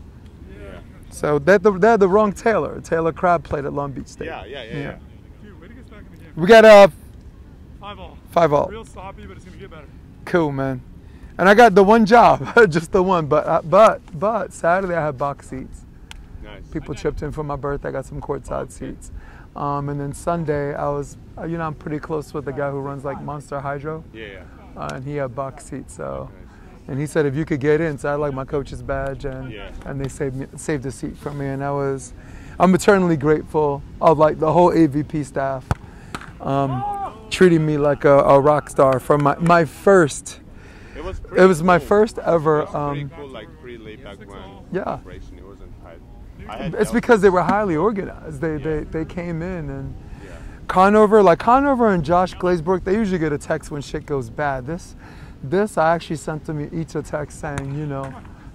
Yeah. So they're the wrong Taylor. Taylor Crabb played at Long Beach State. Yeah. Dude, way to get back in the game. We got 5-all. 5-all. Real sloppy, but it's gonna get better. Cool, man. And I got the one job, just the one. But Saturday I had box seats. Nice. People chipped in for my birthday. I got some courtside seats. And then Sunday I was, I'm pretty close with the guy who runs like Monster Hydro. Yeah. And he had box seats. So, and he said if you could get in, so I had like my coach's badge, and they saved a seat for me, and I'm eternally grateful of like the whole AVP staff. Treating me like a rock star from my first. It was my first ever. It was pretty cool, like pretty laid back when operation. It wasn't tight. It's because they were highly organized. They came in and Conover and Josh Glazebrook, they usually get a text when shit goes bad. This I actually sent them each a text saying,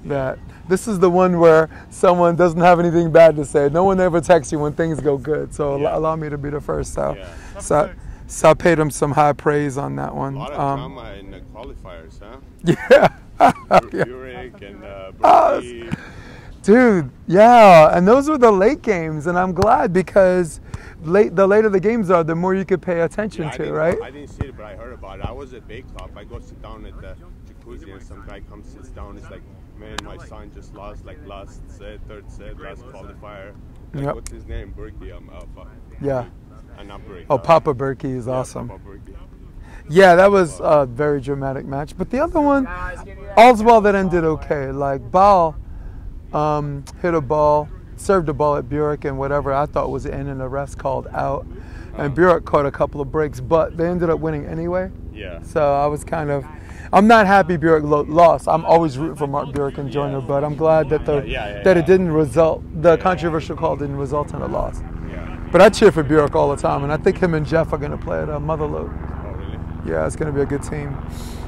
that this is the one where someone doesn't have anything bad to say. No one ever texts you when things go good. So allow me to be the first. So I paid him some high praise on that one. A lot of drama in the qualifiers, huh? Yeah. Burek and Berkey. Dude, yeah. And those were the late games, and I'm glad because the later the games are, the more you could pay attention to, right? I didn't see it, but I heard about it. I was at Bay Club. I go sit down at the jacuzzi, and some guy comes, sits down. It's like, man, my son just lost, last set, third set, last qualifier. Like, what's his name? Berkey. Yeah. Not Berkey. Oh, Papa Berkey is awesome. Papa Berkey. Yeah, that was a very dramatic match. But the other one, all's well that ended okay. Like, Ball hit a ball, served a ball at Burek, and whatever I thought was in, and the refs called out. And Burek caught a couple of breaks, but they ended up winning anyway. Yeah. So I was I'm not happy Burek lost. I'm always rooting for Mark Burek and Joyner, but I'm glad that it didn't result, the controversial call didn't result in a loss. But I cheer for Burek all the time, and I think him and Jeff are going to play at Motherlode. Oh, really? Yeah, it's going to be a good team.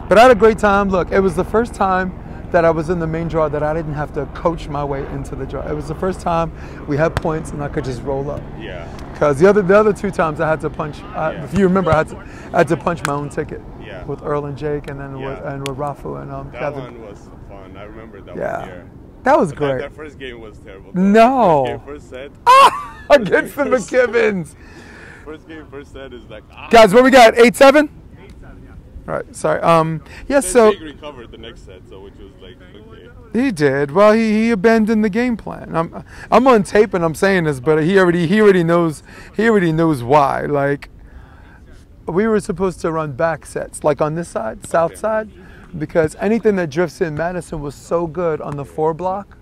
But I had a great time. Look, it was the first time that I was in the main draw that I didn't have to coach my way into the draw. It was the first time we had points and I could just roll up. Yeah. Because the other 2 times I had to punch. If you remember, I had to punch my own ticket. Yeah. With Earl and Jake, and then with Rafu and Kevin. Kevin. That one was fun. I remember that one here. That was great. That first game was terrible. No. First set. Against the McKibbins. First set is like. Guys, what we got? 8-7? 8-7, yeah. All right. Sorry. So. Jake recovered the next set, so which was like okay. He did. Well, he abandoned the game plan. I'm on tape and I'm saying this, but he already knows why. Like, we were supposed to run back sets, like on this side, south side, because anything that drifts in, Madison was so good on the 4 block.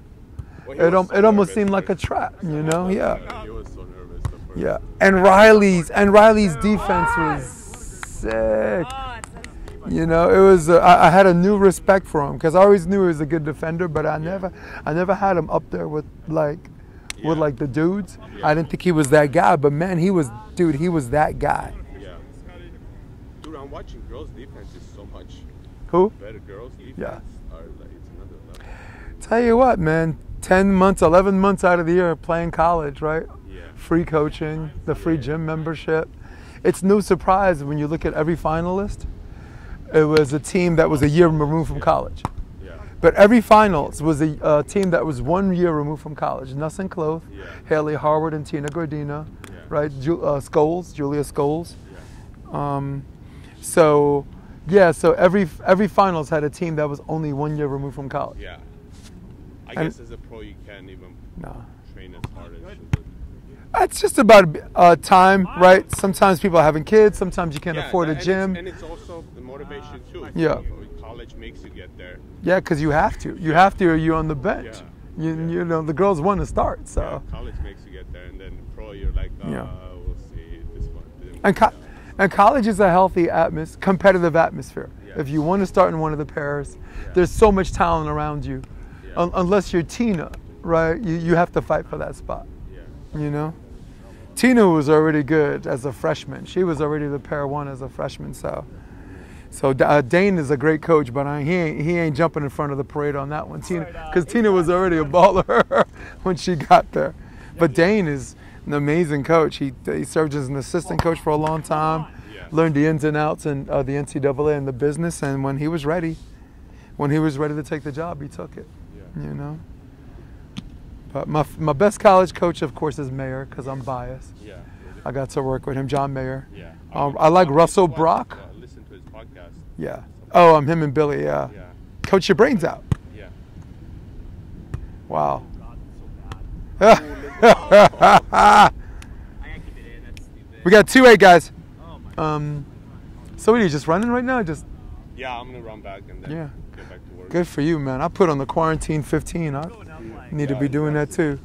Well, it almost seemed like a trap, Yeah. He was so nervous. Yeah. And Riley's defense was sick. It was. I had a new respect for him because I always knew he was a good defender, but I never had him up there with the dudes. Yeah. I didn't think he was that guy, but man, he was that guy. Yeah. Dude, I'm watching girls' defense is so much. Who? Better girls' defense. Yeah. It's another level. Tell you what, man. 10 months, 11 months out of the year playing college, right? Yeah. Free coaching, the free gym membership. It's no surprise when you look at every finalist. It was a team that was a year removed from college. Yeah. But every finals was a team that was 1 year removed from college. Nuss and Cloth, Haley Harward and Tina Gordina, right? Julia Scholes. Yeah. So every finals had a team that was only 1 year removed from college. Yeah. I guess as a pro you can't even train as hard as you would. It's just about time, right? Sometimes people are having kids. Sometimes you can't afford a gym. And it's also the motivation too. Yeah. College makes you get there. Yeah, because you have to. You have to, or you're on the bench. Yeah. The girls want to start. So. Yeah, college makes you get there, and then pro you're like, we'll see this one. And college is a healthy competitive atmosphere. Yeah. If you want to start in one of the pairs, there's so much talent around you. Yeah. Unless you're Tina, right? You have to fight for that spot. Yeah. Tina was already good as a freshman. She was already the pair one as a freshman. So Dane is a great coach, but he ain't jumping in front of the parade on that one. Tina, because Tina was already a baller when she got there. But Dane is an amazing coach. He served as an assistant coach for a long time, learned the ins and outs and the NCAA and the business. And when he was ready to take the job, he took it. You know. But my best college coach, of course, is Mayer, because I'm biased. Yeah. I got to work with him, John Mayer. Yeah. I like Russell Brock. Listen to his podcast. Yeah. Oh, I'm him and Billy. Yeah. Yeah. Coach your brains out. Yeah. Wow. I gotta keep it in. That's stupid. We got 2-8 guys. Oh my. So what are you just running right now? Just Yeah, I'm gonna run back and then get back to work. good for you, man. I put on the quarantine 15. I need to be doing that too.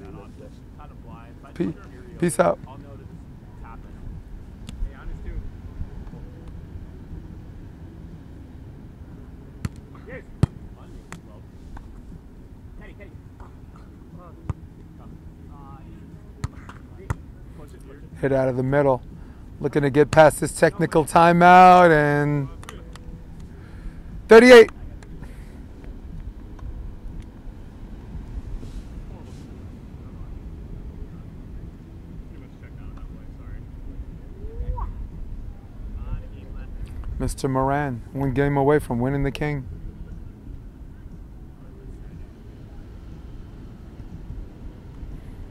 Peace out. I'll know that it's happening. Hey, I'm just doing. Yes. Teddy. Hit out of the middle. Looking to get past this technical timeout, and 38. Mr. Moran, 1 game away from winning the King.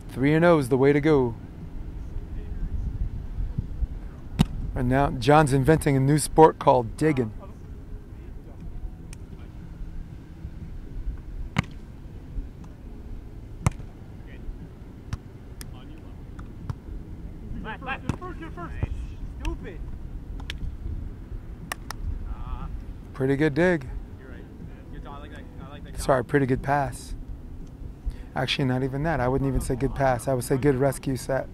Three and 0 is the way to go. And now John's inventing a new sport called digging. First. Stupid. Pretty good dig. You're right. I like that. Sorry, pretty good pass. Actually, not even that. I wouldn't even say good pass. I would say good rescue set.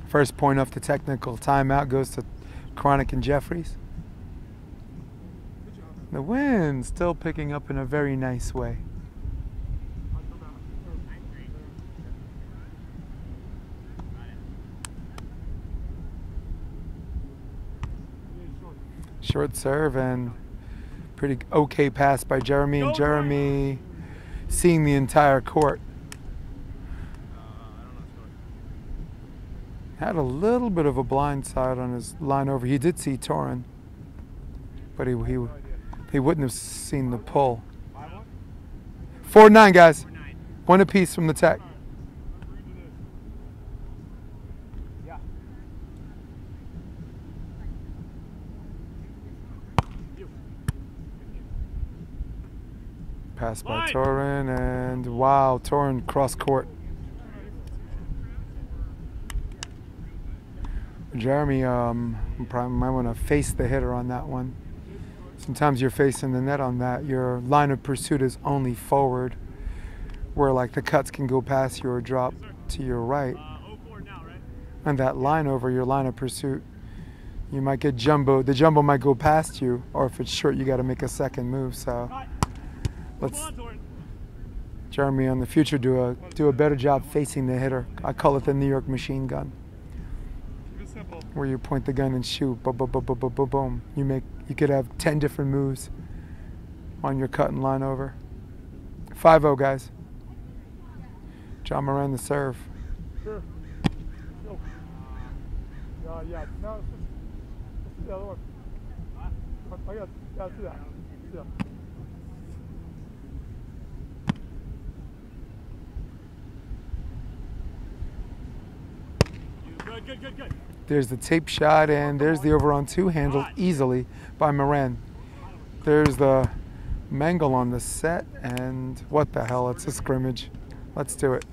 First point off the technical timeout goes to Cronick and Jeffreys. The wind still picking up in a very nice way. Short serve and pretty okay pass by Jeremy, and Jeremy seeing the entire court. Had a little bit of a blind side on his line over. He did see Torin, but he wouldn't have seen the pull. 4-9, guys. 1 apiece from the tech. Pass by Torin, and wow, Torin cross court. Jeremy probably might want to face the hitter on that one. Sometimes you're facing the net on that. Your line of pursuit is only forward, where like the cuts can go past you or drop to your right. And that line over your line of pursuit, you might get jumbo. The jumbo might go past you, or if it's short, you got to make a second move. So let's Jeremy in the future do a better job facing the hitter. I call it the New York machine gun, where you point the gun and shoot. Boom, boom, boom, boom, boom, boom, boom. You could have 10 different moves on your cut and line over. 5-0, guys. John Moran the serve. Sure. Go. Yeah. No, it's the other one. I got to see that. Yeah. Good. There's the tape shot, and there's the over on 2 handled easily by Moran. There's the mangle on the set, and what the hell, it's a scrimmage. Let's do it.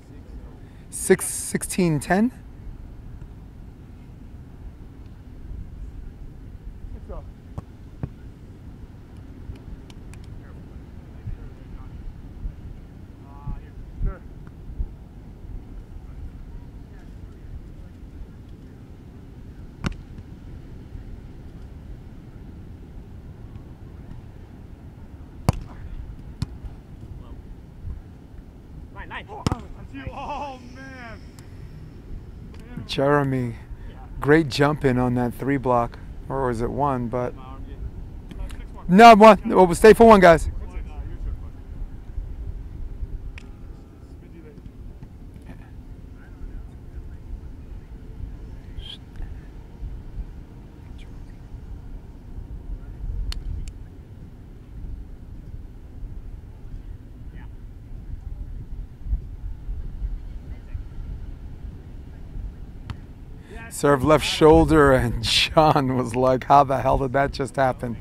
16-10. Sure. Nine. Oh man. Jeremy, great jump in on that 3 block. Or was it 1? But no, 1. We'll stay for 1, guys. Serve left shoulder, and John was like, how the hell did that just happen?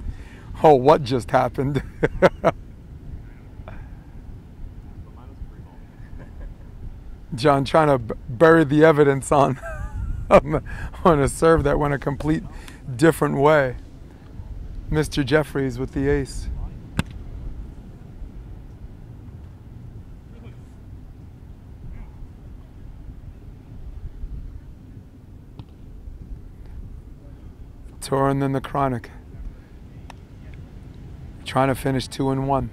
Oh, what just happened? John trying to bury the evidence on, on a serve that went a complete different way. Mr. Jeffreys with the ace. Torin, then the Cronick. Trying to finish 2-1.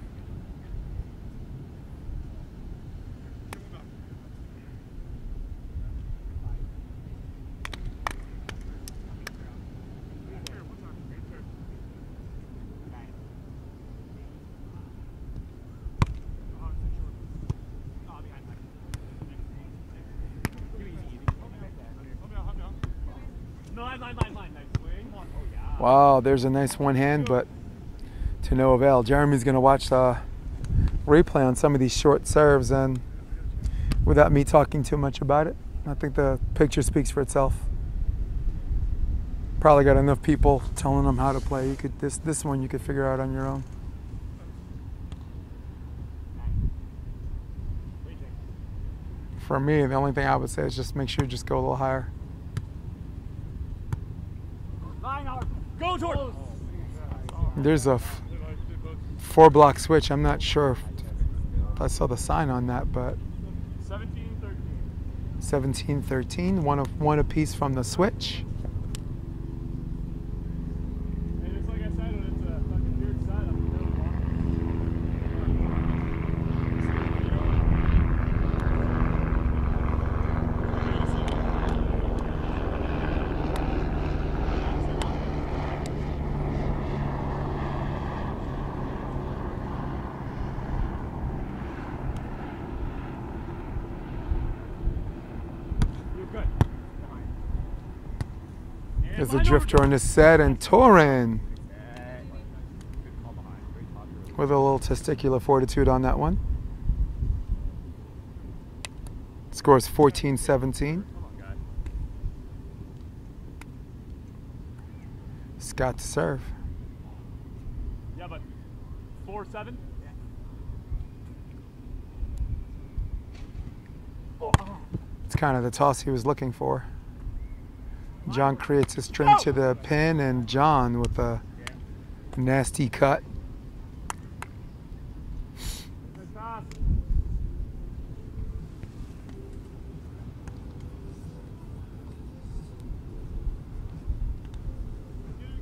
Wow, there's a nice one hand, but to no avail. Jeremy's going to watch the replay on some of these short serves, and without me talking too much about it, I think the picture speaks for itself. Probably got enough people telling them how to play. You could this one you could figure out on your own. For me, the only thing I would say is just make sure you just go a little higher. Go, Torin! There's a 4-block switch. I'm not sure if I saw the sign on that, but 17-13. 17-13, one apiece from the switch. And it's like I said, it's a fucking weird setup. There's a drifter on this set, and Torin with a little testicular fortitude on that one. Scores 14-17. Scott to serve. Yeah, but 4-7? It's kind of the toss he was looking for. John creates a string to the pin, and John with a nasty cut.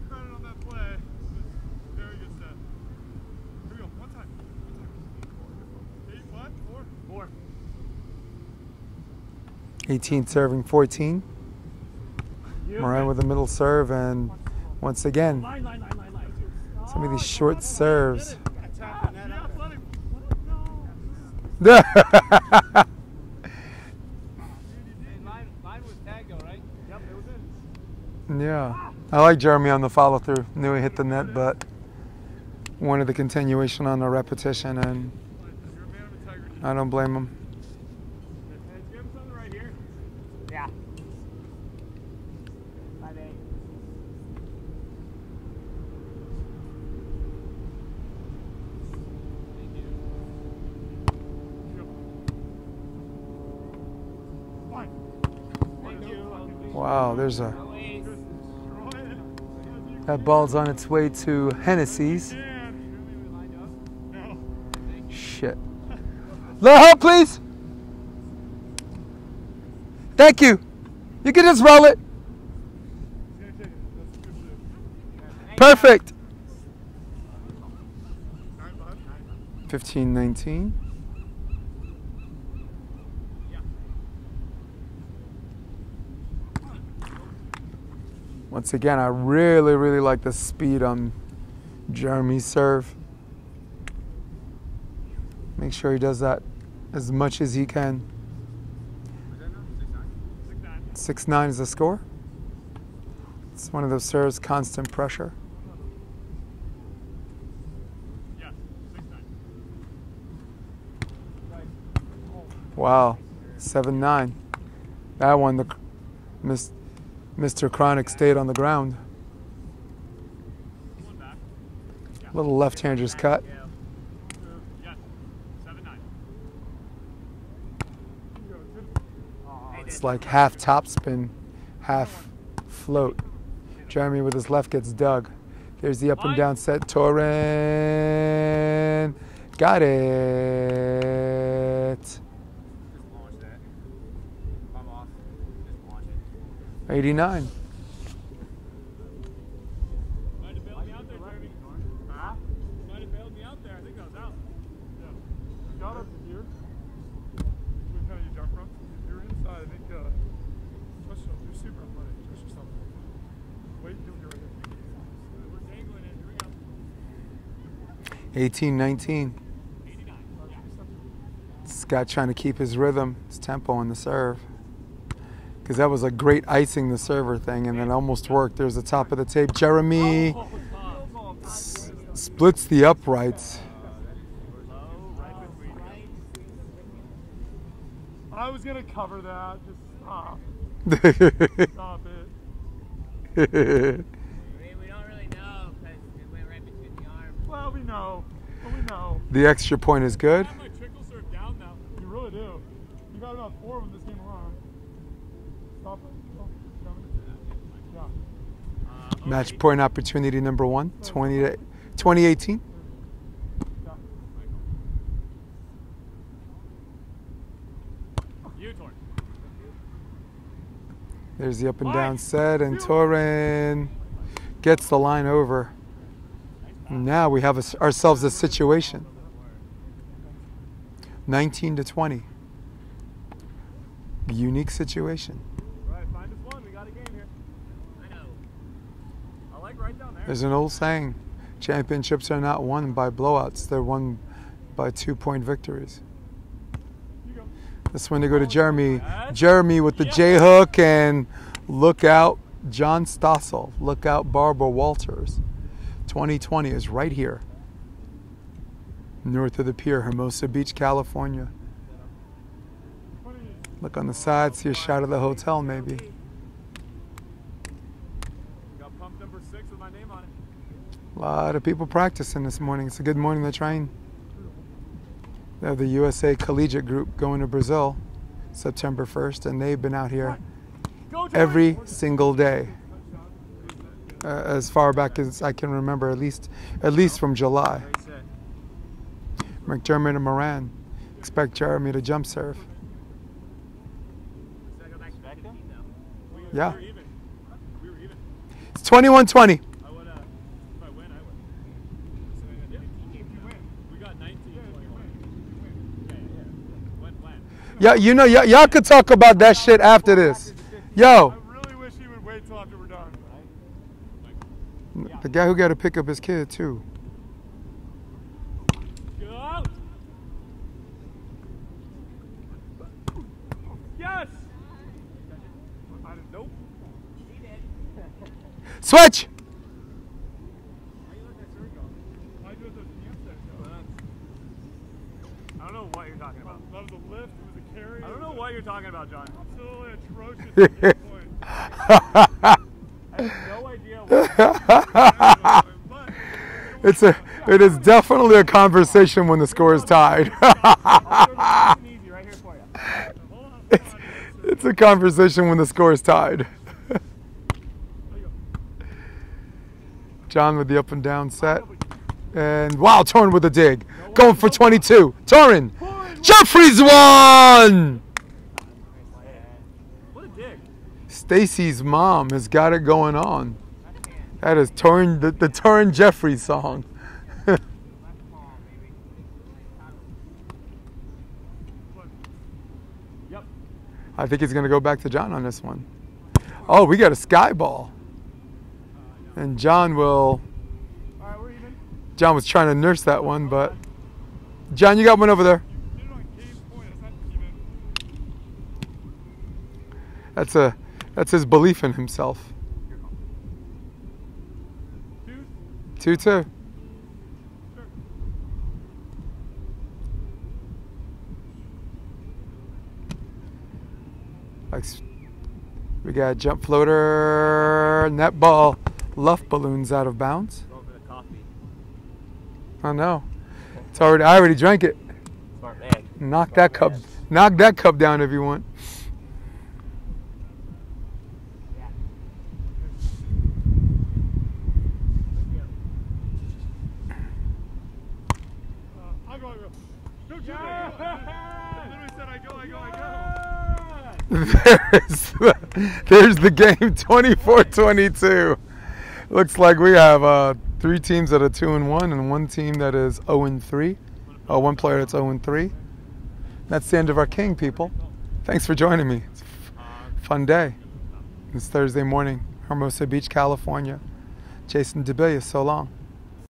Credit on that play. Very good set. Here we go. One time. 8, what? 4? 18 serving 14. Moran with the middle serve, and once again, some of these short serves. Yeah, I like Jeremy on the follow through. Knew he hit the net, but wanted the continuation on the repetition, and I don't blame him. Yeah. Wow, there's a... That ball's on its way to Hennessy's. Shit. Little help, please. Thank you. You can just roll it. Perfect. 15-19. Once again, I really, really like the speed on Jeremy's serve. Make sure he does that as much as he can. 6-9 is the score. It's one of those serves, constant pressure. Wow, 7-9. That one, Mr. Cronick stayed on the ground. Little left-hander's cut. It's like half topspin, half float. Jeremy with his left gets dug. There's the up and down set. Torin got it. 89. Might have bailed me out there, Jeremy. Huh? Might have bailed me out there. I think I was out. Yeah. Got up here. Which kind of you jump from? If you're inside, I think, trust yourself. You're super athletic. Trust yourself. Wait until you're right here. We're dangling it. Here we go. 18-19. 89. Scott trying to keep his rhythm, his tempo on the serve. Because that was a great icing the server thing, and it almost worked. There's the top of the tape. Jeremy splits the uprights. I was going to cover that. Just stop. Stop it. We don't really know because it went right between the arms. Well, we know. Well, we know. The extra point is good. I have my trickle serve down now. You really do. You got about 4 of them this game alone. Stop it. Yeah. Match point opportunity number 1, 2018. There's the up and down set, and Torin gets the line over. Now we have ourselves a situation. 19-20. Unique situation. Right, find us one. We got a game here. I know. I like right down there. There's an old saying, championships are not won by blowouts, they're won by 2-point victories. This one to go to Jeremy. Jeremy with the J-hook, and look out John Stossel. Look out Barbara Walters. 2020 is right here. North of the pier, Hermosa Beach, California. Look on the side, see a shot of the hotel maybe. Got pump number 6 with my name on it. A lot of people practicing this morning. It's a good morning to train. They have the USA Collegiate Group going to Brazil September 1st, and they've been out here every single day. As far back as I can remember, at least from July. McDermott and Moran expect Jeremy to jump serve. Yeah. It's 21-20. Yeah, you know, y'all could talk about that shit after this. Yo. I really wish he would wait till after we're done. The guy who got to pick up his kid, too. Go! Yes! Nope. Switch! I don't know what you're talking about. That was a lift, it was a carry. I don't know what you're talking about, John. Absolutely atrocious at this point. I have no idea what It is definitely a conversation when the score is tied. It's a conversation when the score is tied. John with the up and down set. And wow, Torin with the dig. Going for 22. Torin Jeffreys won! What a dig. Stacy's mom has got it going on. That is Torin, the Torin Jeffreys song. I think he's going to go back to John on this one. Oh, we got a sky ball. And John will. All right, we're even. John was trying to nurse that one, but John, you got one over there. You did it on game point. It's not even. That's his belief in himself. 2-2. Sure. We got jump floater, net ball, luff balloons out of bounds. Going for the coffee. Oh no, it's already. I already drank it. Smart man. Knock that cup. Knock that cup down if you want. I'll go. Go, Jimmy. I literally said I go. There's the game, 24-22. Looks like we have 3 teams that are 2-1 and 1 team that is 0-3. Oh, 1 player that's 0-3. That's the end of our king, people. Thanks for joining me. It's a fun day. It's Thursday morning, Hermosa Beach, California. Jason DeBillia, so long.